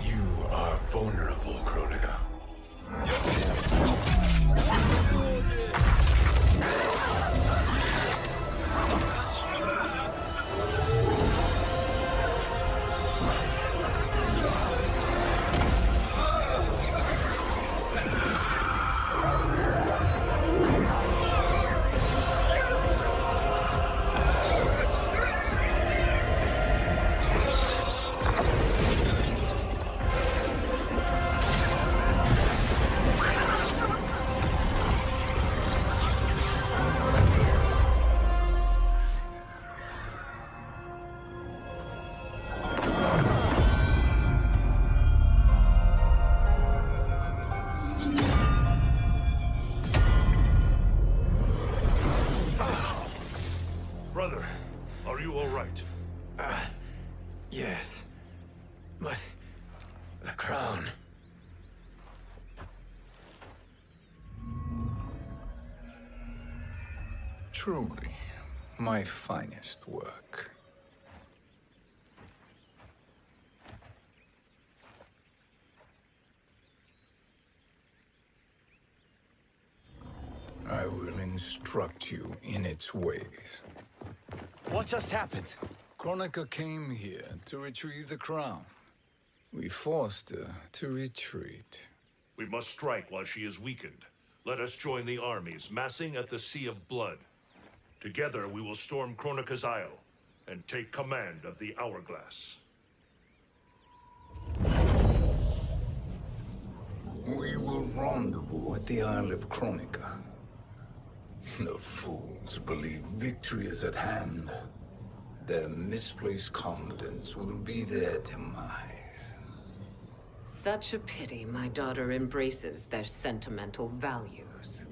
You are vulnerable, Kronika. Brother, are you all right? Yes. But the crown. Truly, my finest work. I will instruct you in its ways. What just happened? Kronika came here to retrieve the crown. We forced her to retreat. We must strike while she is weakened. Let us join the armies, massing at the Sea of Blood. Together we will storm Kronika's Isle and take command of the Hourglass. We will rendezvous at the Isle of Kronika. The fools believe victory is at hand. Their misplaced confidence will be their demise. Such a pity my daughter embraces their sentimental values.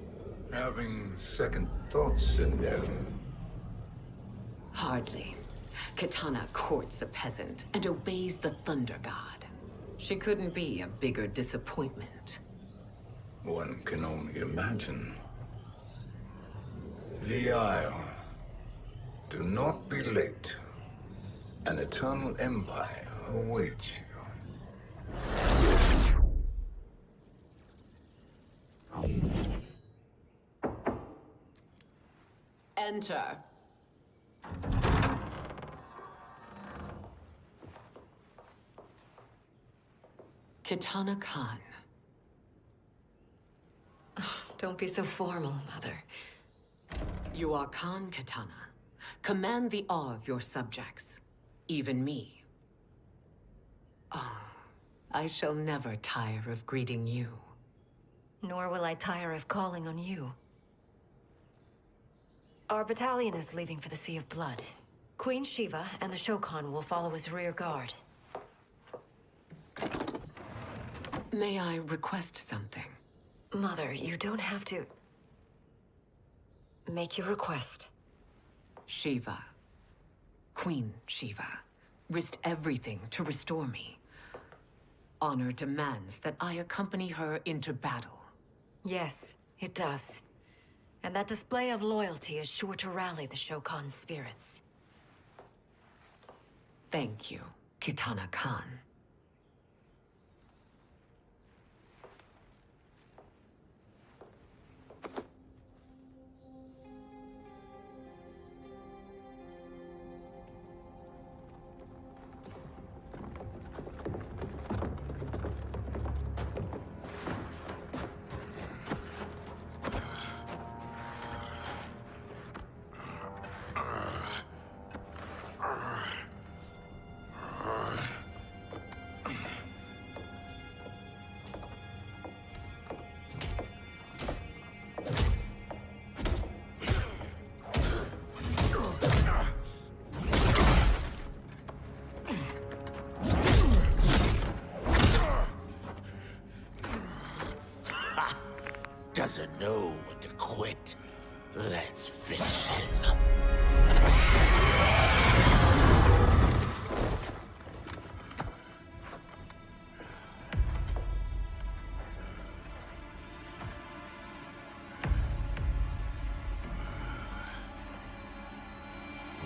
Having second thoughts in them. Hardly. Kitana courts a peasant and obeys the Thunder God. She couldn't be a bigger disappointment. One can only imagine. The Isle. Do not be late. An eternal empire awaits you. Enter. Kitana Khan. Don't be so formal, Mother. You are Khan Kitana. Command the awe of your subjects. Even me. Oh, I shall never tire of greeting you. Nor will I tire of calling on you. Our battalion is leaving for the Sea of Blood. Queen Shiva and the Shokan will follow as rear guard. May I request something? Mother, you don't have to... make your request. Shiva. Queen Shiva. Risked everything to restore me. Honor demands that I accompany her into battle. Yes, it does. And that display of loyalty is sure to rally the Shokan's spirits. Thank you, Kitana Khan. Doesn't know what Let's finish him.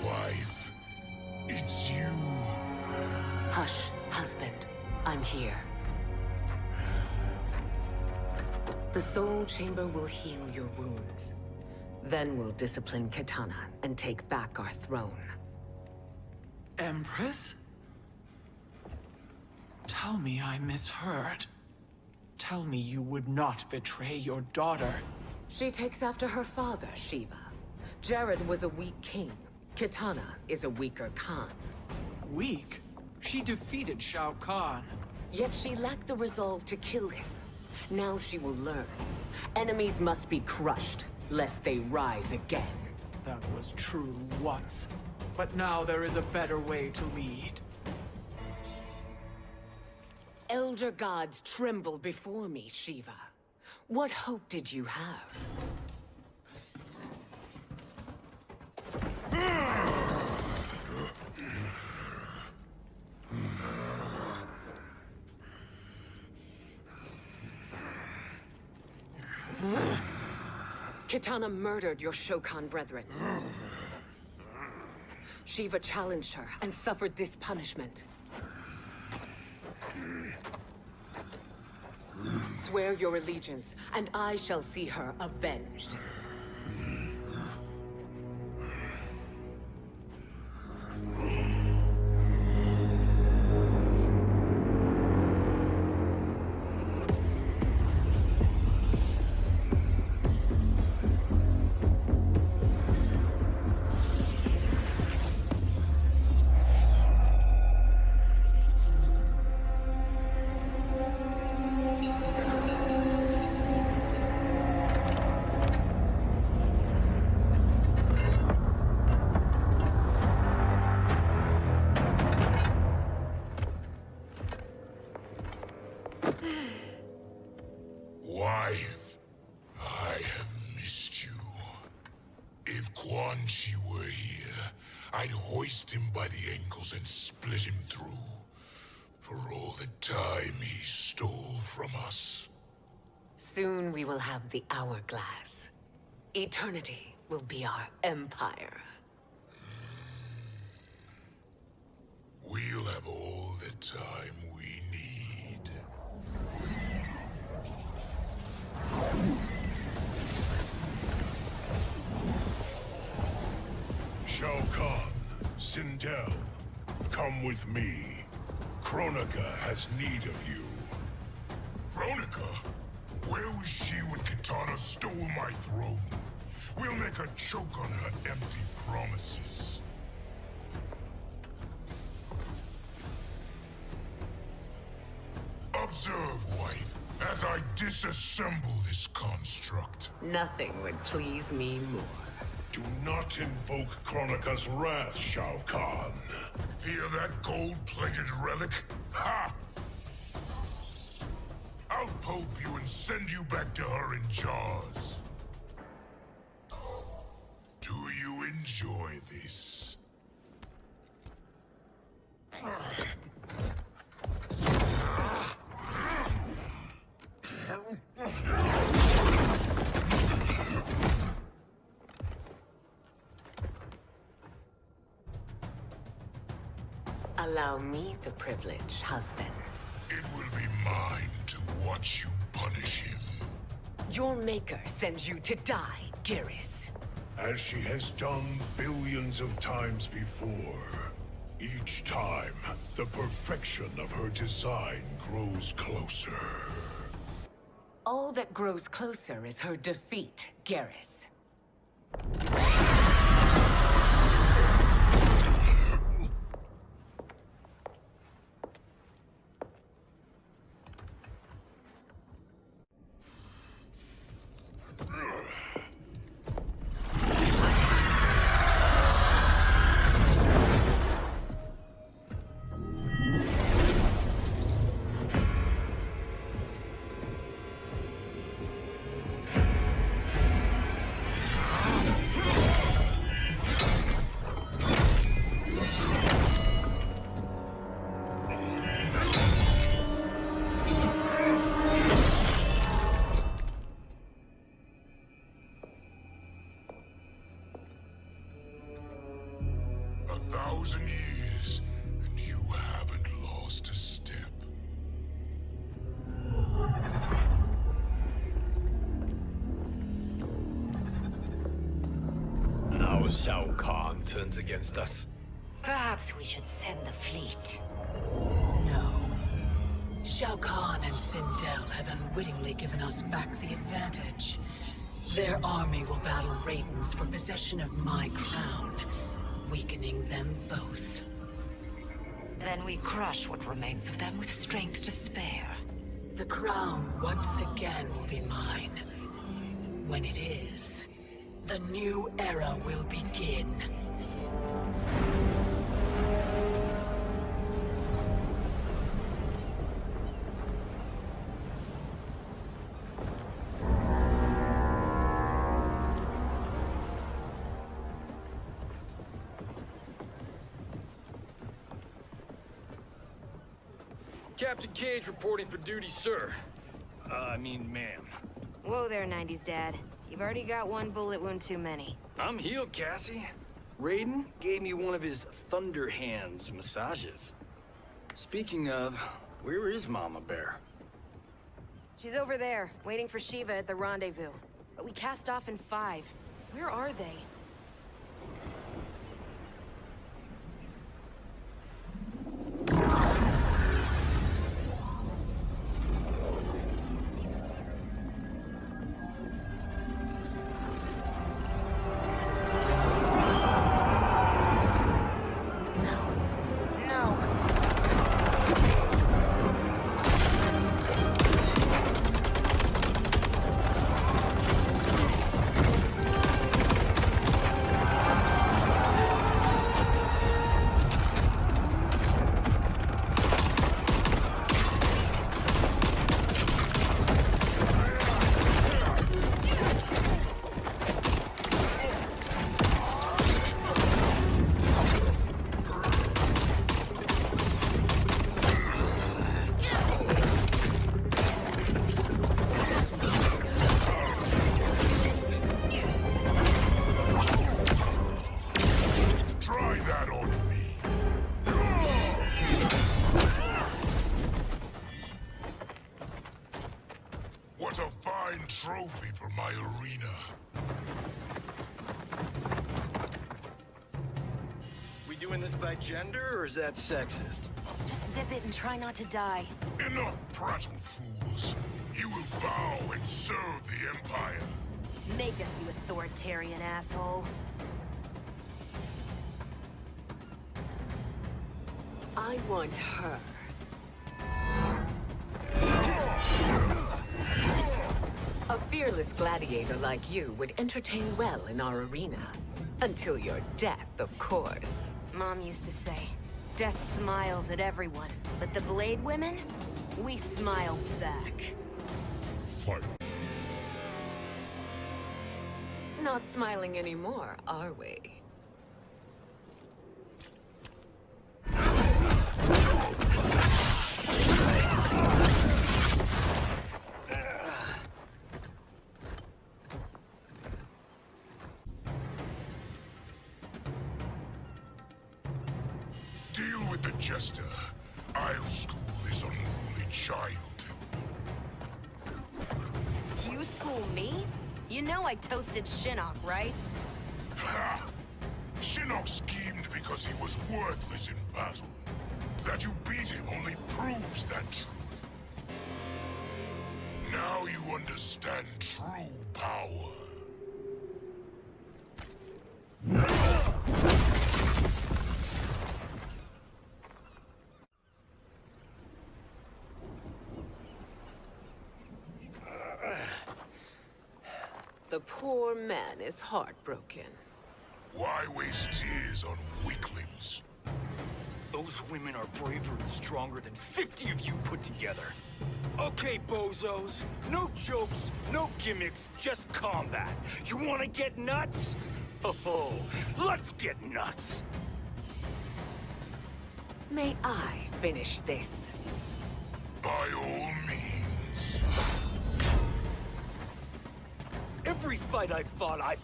Wife, it's you. Hush, husband. I'm here. The Soul Chamber will heal your wounds. Then we'll discipline Kitana and take back our throne. Empress? Tell me I misheard. Tell me you would not betray your daughter. She takes after her father, Shiva. Jared was a weak king. Kitana is a weaker Khan. Weak? She defeated Shao Kahn. Yet she lacked the resolve to kill him. Now she will learn. Enemies must be crushed, lest they rise again. That was true once. But now there is a better way to lead. Elder gods tremble before me, Shiva. What hope did you have? Kitana murdered your Shokan brethren. Shiva challenged her and suffered this punishment. Swear your allegiance, and I shall see her avenged. Wife, I have missed you. If Quan Chi were here, I'd hoist him by the ankles and split him through. For all the time he stole from us. Soon we will have the hourglass. Eternity will be our empire. We'll have all the time we need. Shao Kahn, Sindel, come with me. Kronika has need of you. Kronika? Where was she when Kitana stole my throne? We'll make her choke on her empty promises. Observe, wife, as I disassemble this construct. Nothing would please me more. Do not invoke Kronika's wrath, Shao Kahn. Fear that gold-plated relic? Ha! I'll pulp you and send you back to her in jars. Do you enjoy this? Allow me the privilege, husband. It will be mine to watch you punish him. Your maker sends you to die, Geras. As she has done billions of times before. Each time, the perfection of her design grows closer. All that grows closer is her defeat, Geras. 1,000 years, and you haven't lost a step. Now Shao Kahn turns against us. Perhaps we should send the fleet. No. Shao Kahn and Sindel have unwittingly given us back the advantage. Their army will battle Raidens for possession of my crown, weakening them both. Then we crush what remains of them with strength to spare. The crown once again will be mine. When it is, the new era will begin. Captain Cage reporting for duty, sir. I mean, ma'am. Whoa there, 90s dad. You've already got one bullet wound too many. I'm healed, Cassie. Raiden gave me one of his Thunder Hands massages. Speaking of, where is Mama Bear? She's over there, waiting for Shiva at the rendezvous. But we cast off in 5. Where are they? What a fine trophy for my arena. We doing this by gender, or is that sexist? Just zip it and try not to die. Enough prattle, fools. You will bow and serve the Empire. Make us, you authoritarian asshole. I want her. A fearless gladiator like you would entertain well in our arena. Until your death, of course. Mom used to say, death smiles at everyone, but the Blade women, we smile back. Fight. Not smiling anymore, are we? Deal with the Jester. I'll school this unruly child. You school me? You know I toasted Shinnok, right? Ha! Shinnok schemed because he was worthless in battle. That you beat him only proves that truth. Now you understand true power. The poor man is heartbroken. Why waste tears on weaklings? Those women are braver and stronger than 50 of you put together. Okay, bozos. No jokes, no gimmicks, just combat. You want to get nuts? Oh, let's get nuts! May I finish this? By all means. Every fight I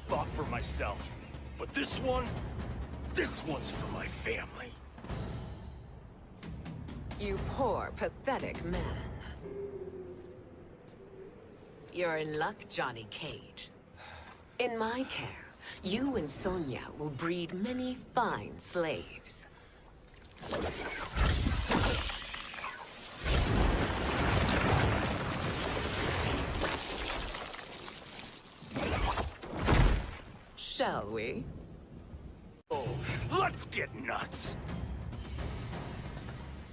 fought for myself. But this one, This one's for my family. You poor, pathetic man. You're in luck, Johnny Cage. In my care, you and Sonya will breed many fine slaves. Shall we? Oh, let's get nuts!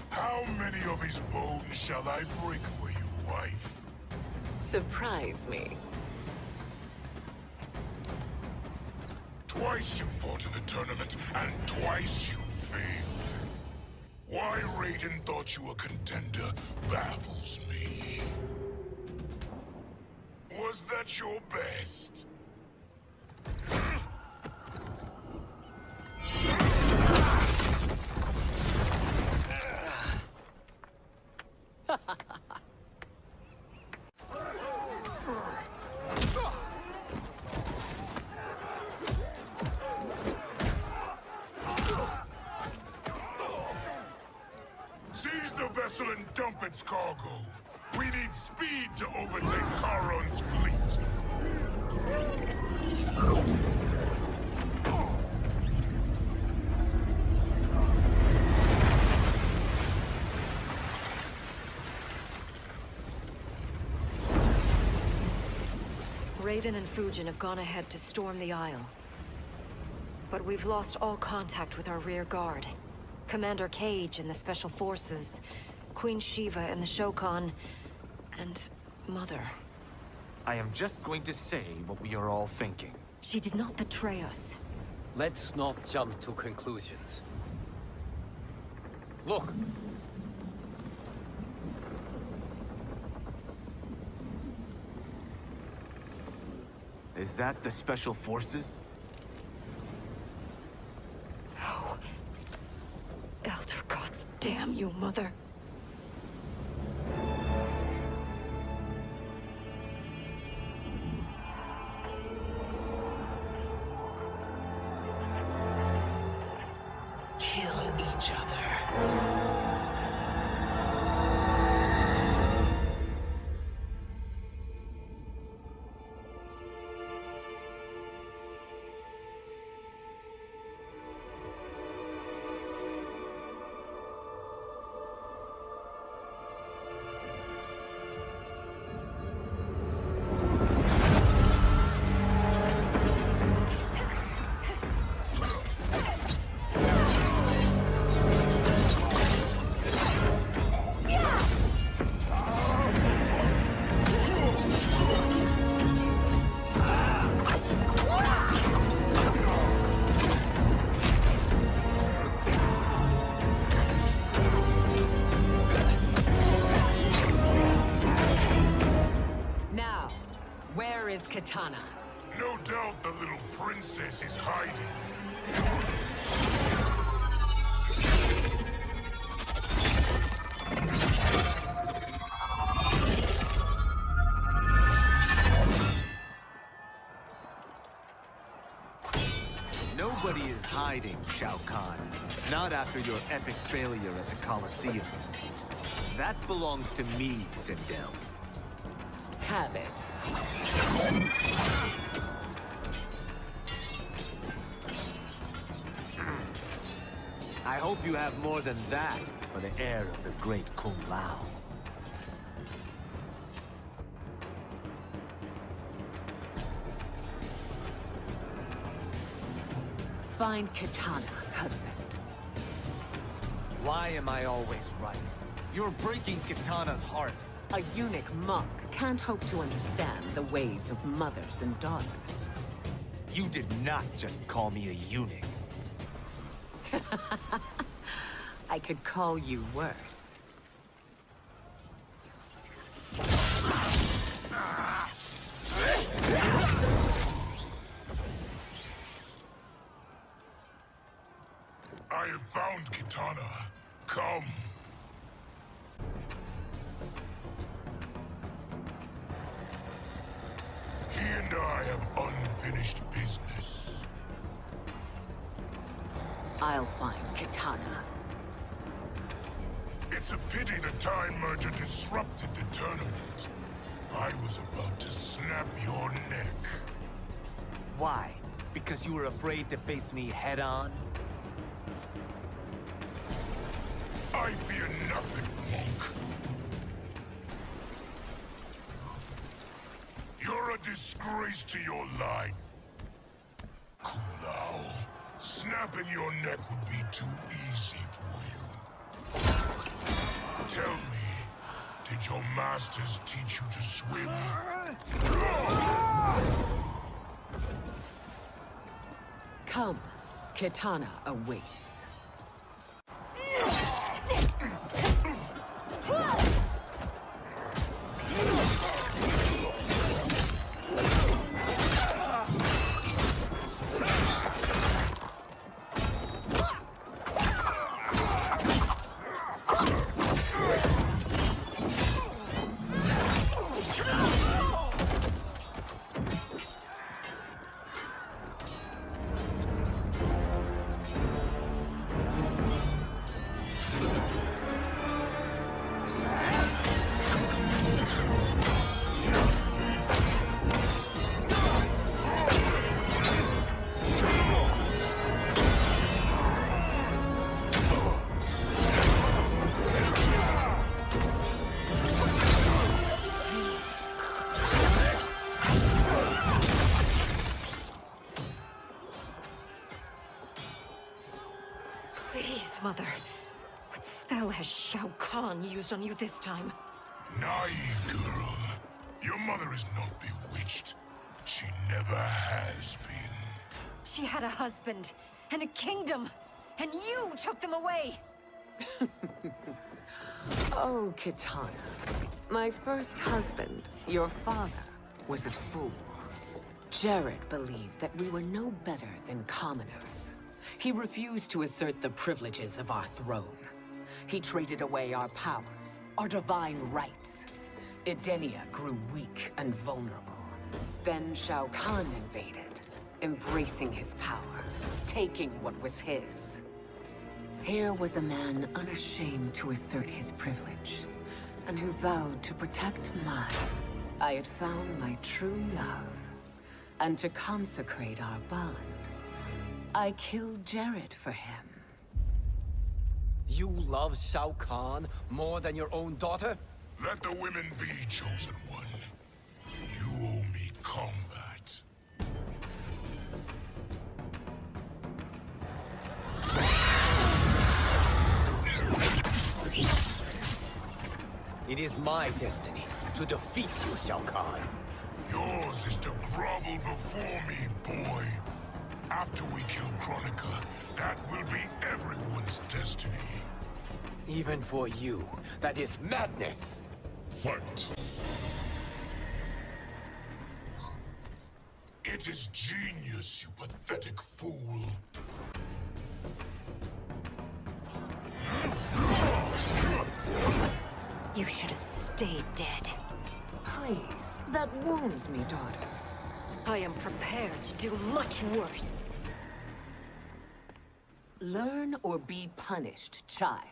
How many of his bones shall I break for you, wife? Surprise me. Twice you fought in the tournament, and twice you failed. Why Raiden thought you a contender baffles me. Was that your best? Seize the vessel and dump its cargo. We need speed to overtake Charon's fleet. Raiden and Fujin have gone ahead to storm the Isle. But we've lost all contact with our rear guard. Commander Cage and the Special Forces, Queen Shiva and the Shokan, and Mother. I am just going to say what we are all thinking. She did not betray us. Let's not jump to conclusions. Look! Is that the Special Forces? No. Elder gods damn you, Mother. Kill each other. Kitana. No doubt the little princess is hiding. Nobody is hiding, Shao Kahn. Not after your epic failure at the Colosseum. That belongs to me, Sindel. Have it. I hope you have more than that for the heir of the great Kung Lao. Find Kitana, husband. Why am I always right? You're breaking Kitana's heart. A eunuch monk can't hope to understand the ways of mothers and daughters. You did not just call me a eunuch. I could call you worse. I have found Kitana. Come. He and I have unfinished business. I'll find Kitana. It's a pity the Time Merger disrupted the tournament. I was about to snap your neck. Why? Because you were afraid to face me head-on? I fear nothing, monk. You're a disgrace to your line. Kulao, snapping your neck would be too easy for you. Tell me, did your masters teach you to swim? Come, Kitana awaits. Please, Mother. What spell has Shao Kahn used on you this time? Naive girl. Your mother is not bewitched. She never has been. She had a husband and a kingdom, and you took them away! Oh, Kitana. My first husband, your father, was a fool. Jared believed that we were no better than commoners. He refused to assert the privileges of our throne. He traded away our powers, our divine rights. Edenia grew weak and vulnerable. Then Shao Kahn invaded, embracing his power, taking what was his. Here was a man unashamed to assert his privilege, and who vowed to protect mine. I had found my true love, and to consecrate our bond, I killed Jared for him. You love Shao Kahn more than your own daughter? Let the women be, Chosen One. You owe me combat. It is my destiny to defeat you, Shao Kahn. Yours is to grovel before me, boy. After we kill Kronika, that will be everyone's destiny. Even for you, that is madness. Fight. It is genius, you pathetic fool. You should have stayed dead. Please, that wounds me, daughter. I am prepared to do much worse. Learn or be punished, child.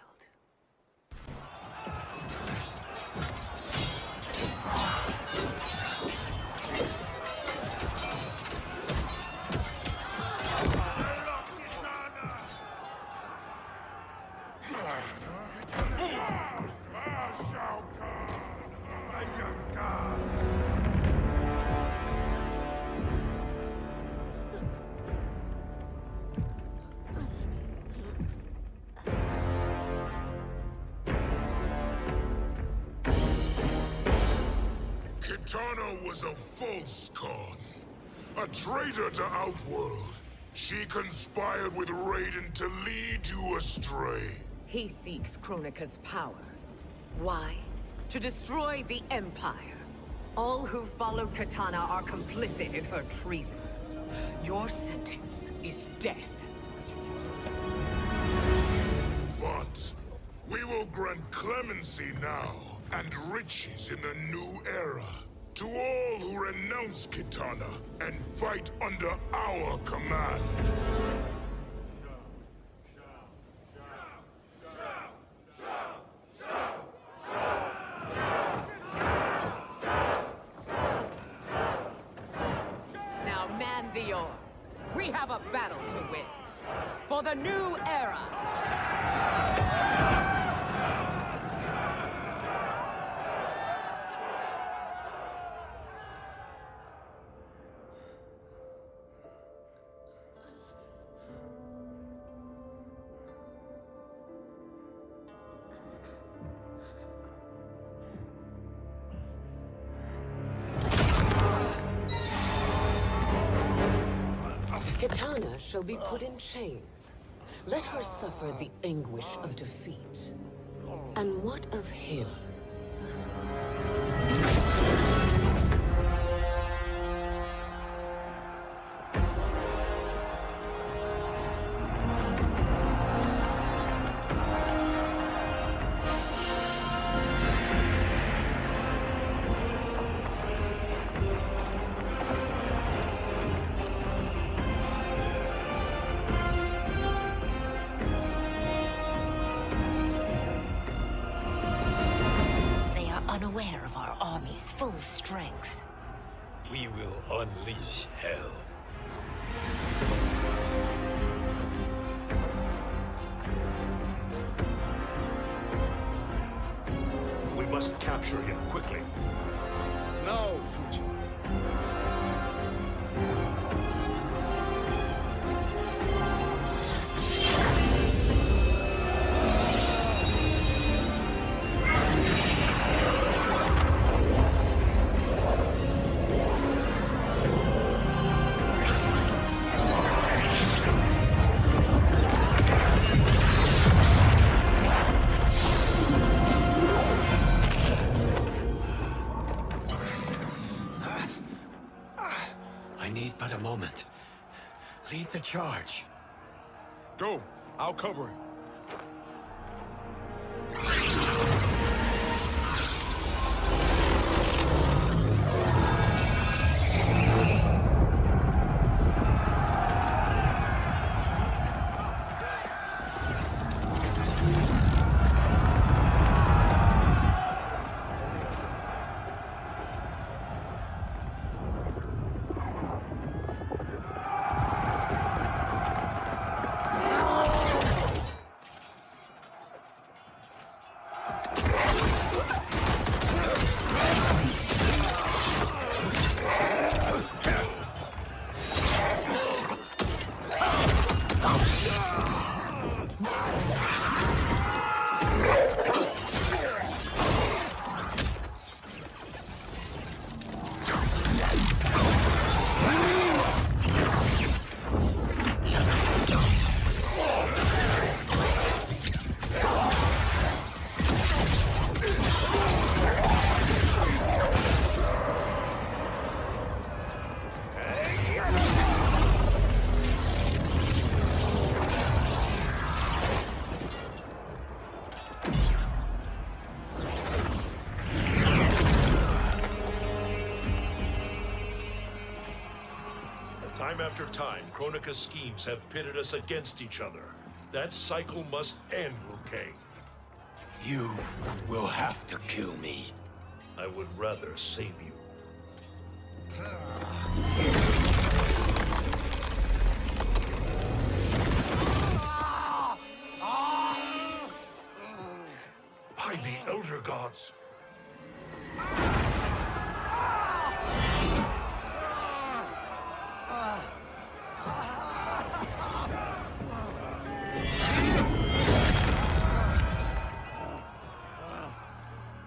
Kitana was a false Khan, a traitor to Outworld. She conspired with Raiden to lead you astray. He seeks Kronika's power. Why? To destroy the Empire. All who follow Kitana are complicit in her treason. Your sentence is death. But we will grant clemency now and riches in the new era to all who renounce Kitana and fight under our command. for the new era! Kitana shall be put in chains. Let her suffer the anguish of defeat. And what of him? Unaware of our army's full strength. We will unleash hell. We must capture him quickly. No, Fujin. I need but a moment. Lead the charge. Go. I'll cover him. Time after time, Kronika's schemes have pitted us against each other. That cycle must end, Liu Kang. You will have to kill me. I would rather save you. By the Elder Gods!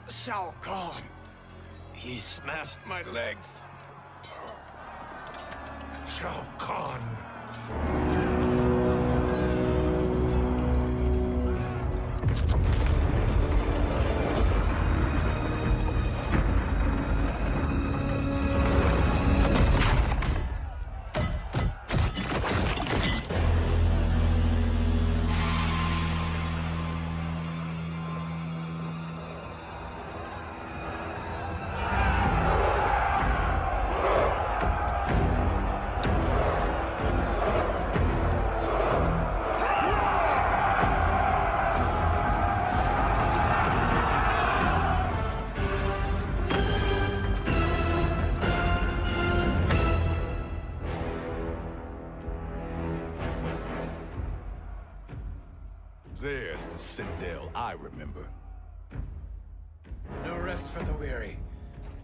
Shao Kahn. He smashed my legs. Shao Kahn. There's the Citadel I remember. No rest for the weary.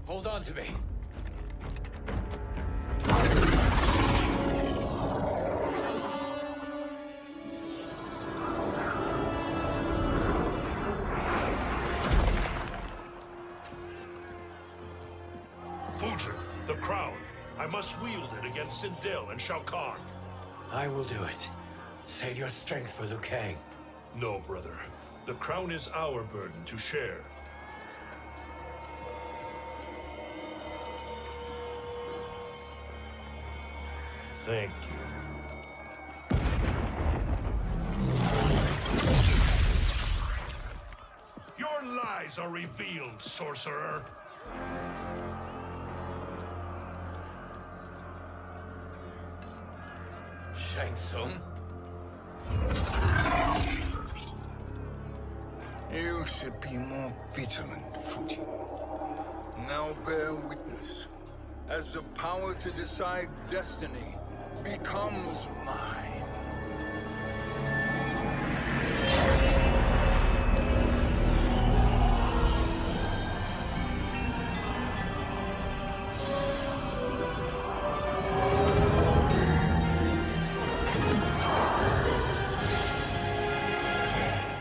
Hold on to me. Fujin, the crown. I must wield it against Sindel and Shao Kahn. I will do it. Save your strength for Liu Kang. No, brother. The crown is our burden to share. Thank you. Your lies are revealed, sorcerer. Shang Tsung? You should be more vigilant, Fujin. Now bear witness, as the power to decide destiny becomes mine.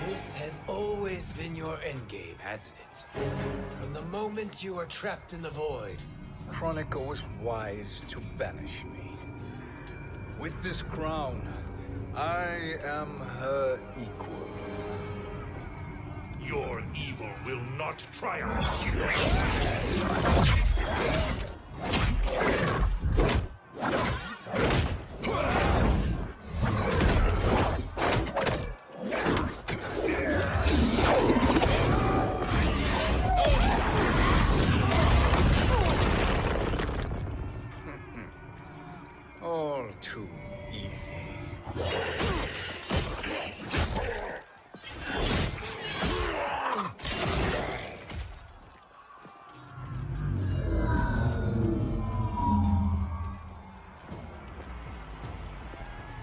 This has always been your endgame, hasn't it? From the moment you were trapped in the void. Kronika was wise to banish me. With this crown, I am her equal. Your evil will not triumph. All too easy.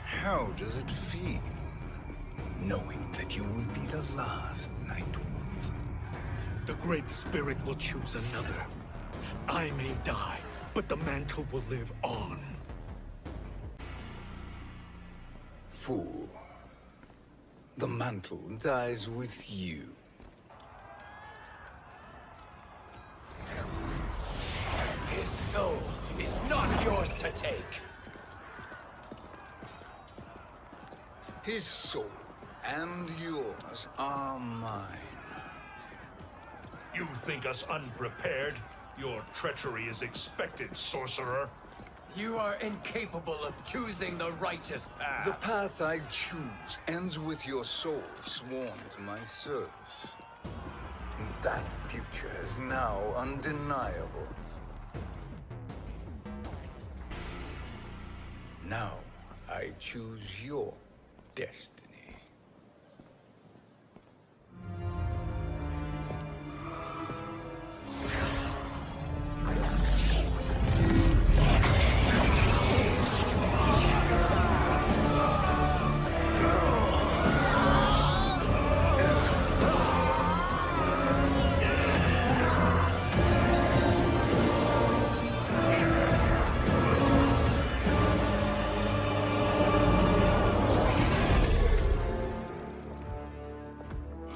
How does it feel, knowing that you will be the last Nightwolf? The Great Spirit will choose another. I may die, but the mantle will live on. Fool. The mantle dies with you. His soul is not yours to take. His soul and yours are mine. You think us unprepared? Your treachery is expected, sorcerer. You are incapable of choosing the righteous path. The path I choose ends with your soul sworn to my service. That future is now undeniable. Now I choose your destiny.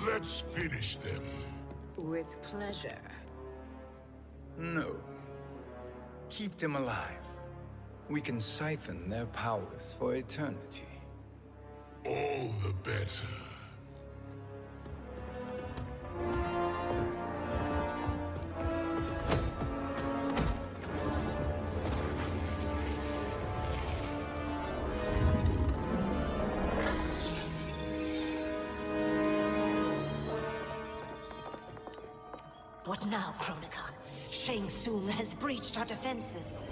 Let's finish them. With pleasure. No. Keep them alive. We can siphon their powers for eternity. All the better. What now, Kronika? Shang Tsung has breached our defenses.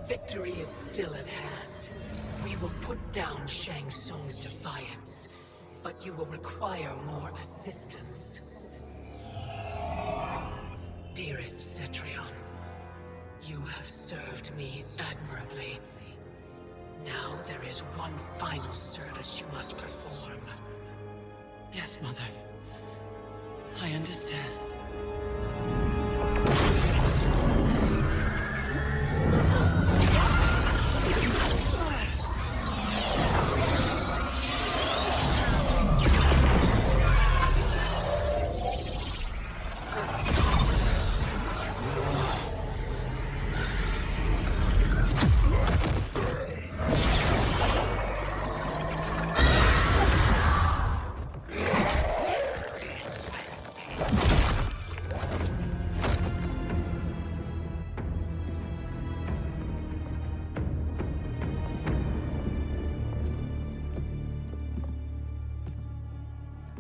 Victory is still at hand. We will put down Shang Tsung's defiance, but you will require more assistance. Dearest Cetrion, you have served me admirably. Now there is one final service you must perform. Yes, Mother. I understand.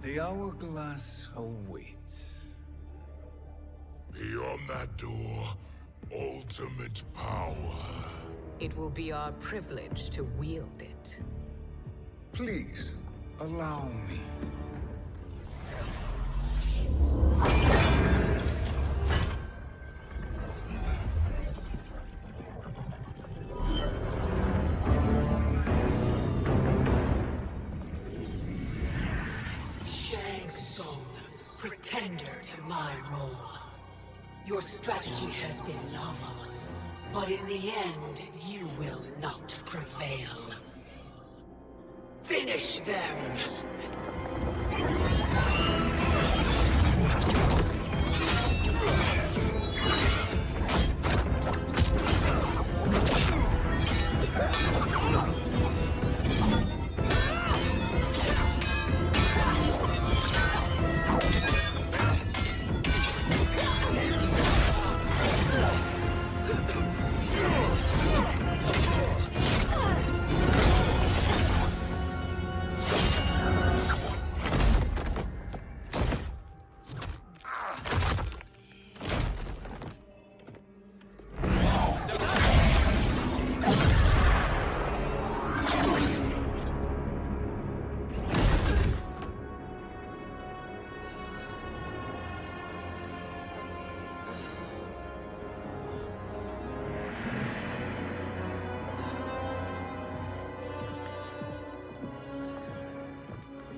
The hourglass awaits. Beyond that door, ultimate power. It will be our privilege to wield it. Please, allow me. Shang Tsung, pretender to my role. Your strategy has been novel, but in the end, you will not prevail. Finish them!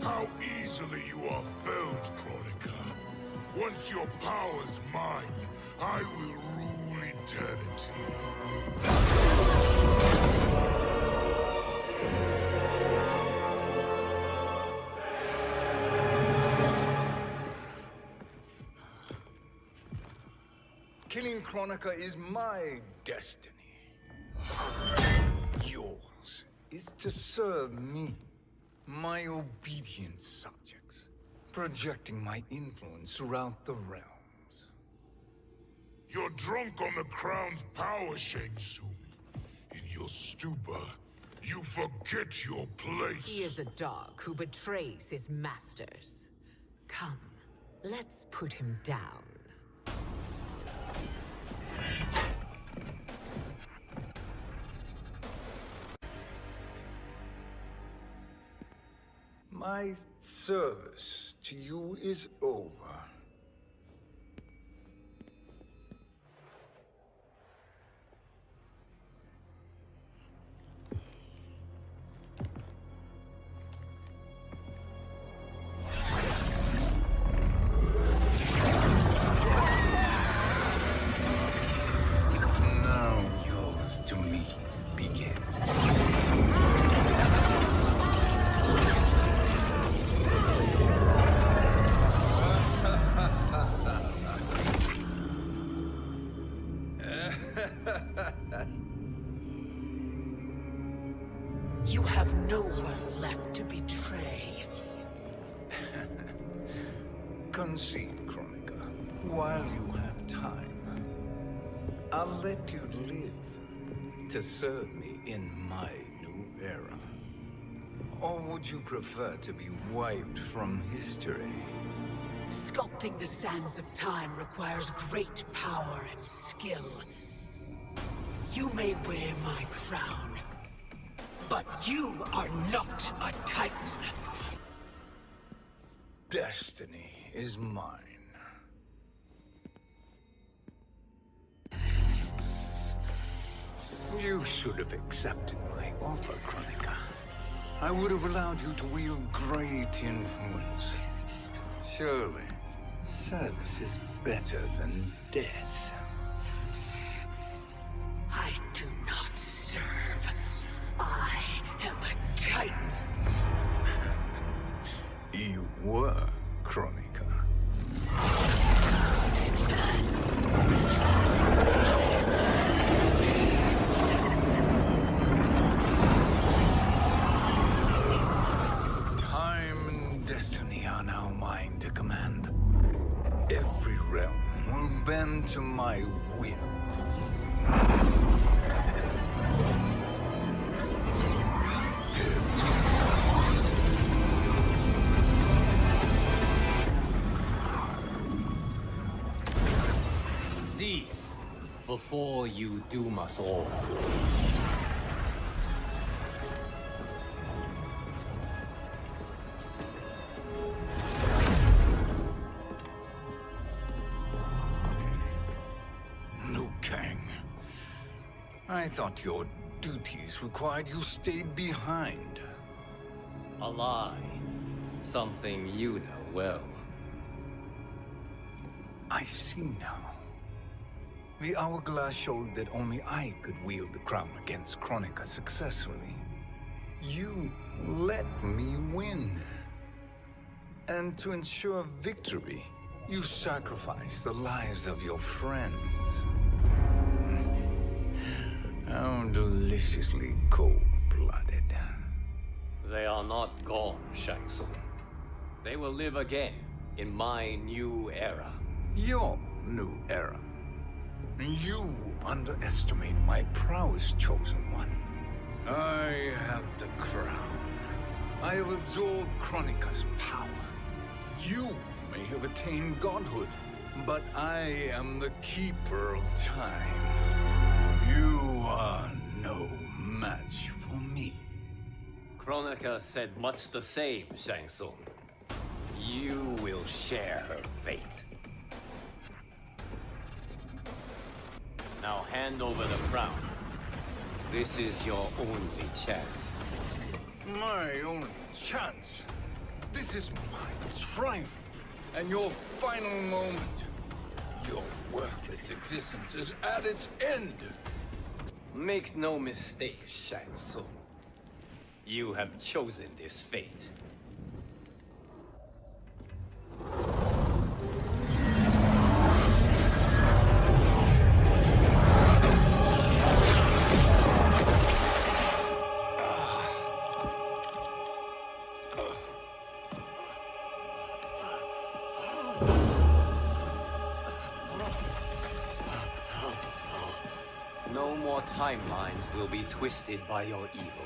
How easily you are felled, Kronika. Once your power's mine, I will rule eternity. Killing Kronika is my destiny. Yours is to serve me, my obedient subjects, projecting my influence throughout the realms. You're drunk on the crown's power, Shang Tsung. In your stupor, you forget your place. He is a dog who betrays his masters. Come, let's put him down. My service to you is over. Now yours to me begins. You have no one left to betray. Concede, Kronika, while you have time. I'll let you live to serve me in my new era. Or would you prefer to be wiped from history? Sculpting the sands of time requires great power and skill. You may wear my crown, but you are not a Titan. Destiny is mine. You should have accepted my offer, Kronika. I would have allowed you to wield great influence. Surely, service is better than death. I do not serve. I am a Titan. You were, Kronika. Time and destiny are now mine to command. Every realm will bend to my will. Cease before you doom us all. Liu Kang. I thought your duties required you stayed behind. A lie. Something you know well. I see now. The hourglass showed that only I could wield the crown against Kronika successfully. You let me win. And to ensure victory, you sacrificed the lives of your friends. How deliciously cold-blooded. They are not gone, Shang Tsung. They will live again in my new era. Your new era. You underestimate my prowess, Chosen One. I have the crown. I have absorbed Kronika's power. You may have attained godhood, but I am the keeper of time. You are no match for me. Kronika said much the same, Shang Tsung. You will share her fate. Now hand over the crown. This is your only chance. My only chance? This is my triumph, and your final moment. Your worthless existence is at its end. Make no mistake, Shang Tsung. You have chosen this fate. No more timelines will be twisted by your evil.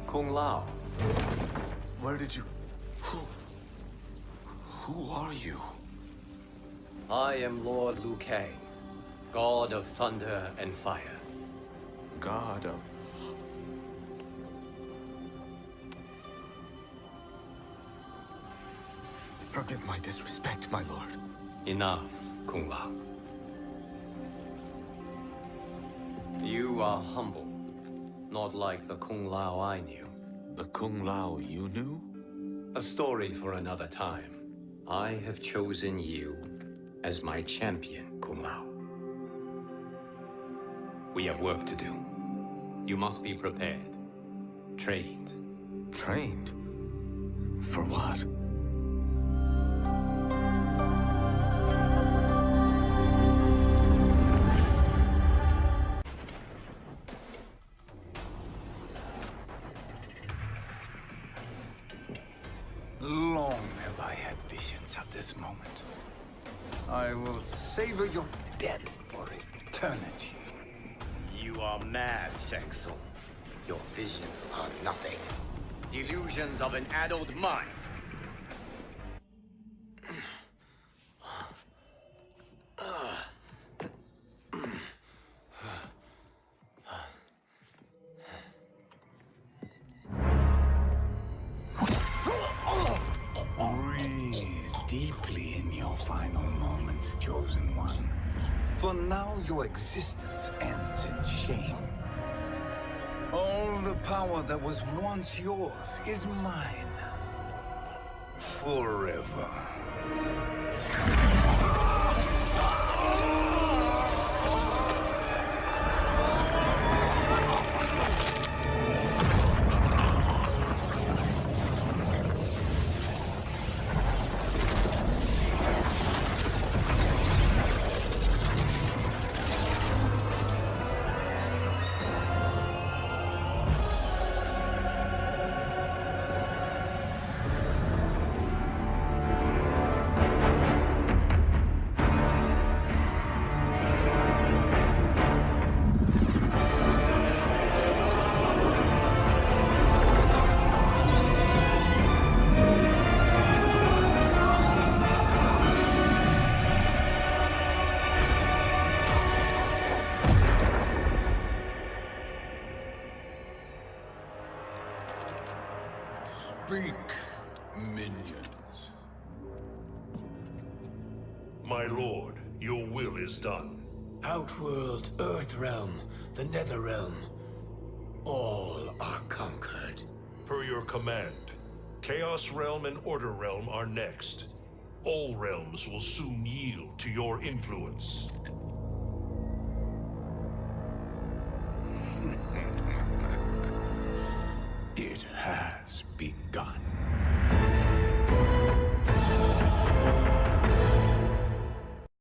Kung Lao. Where did you... Who are you? I am Lord Liu Kang, God of Thunder and Fire. God of... Forgive my disrespect, my lord. Enough, Kung Lao. You are humble, not like the Kung Lao I knew. The Kung Lao you knew? A story for another time. I have chosen you as my champion, Kung Lao. We have work to do. You must be prepared. Trained. Trained? For what? Long have I had visions of this moment. I will savor your death for eternity. You are mad, Shang Tsung. Your visions are nothing. Delusions of an addled mind. Breathe deeply in your final moments, Chosen One. For now, your existence ends in shame. All the power that was once yours is mine. Forever. Speak, minions. My lord, your will is done. Outworld, Earthrealm, the Netherrealm. All are conquered. Per your command, Chaos Realm and Order Realm are next. All realms will soon yield to your influence. It has begun.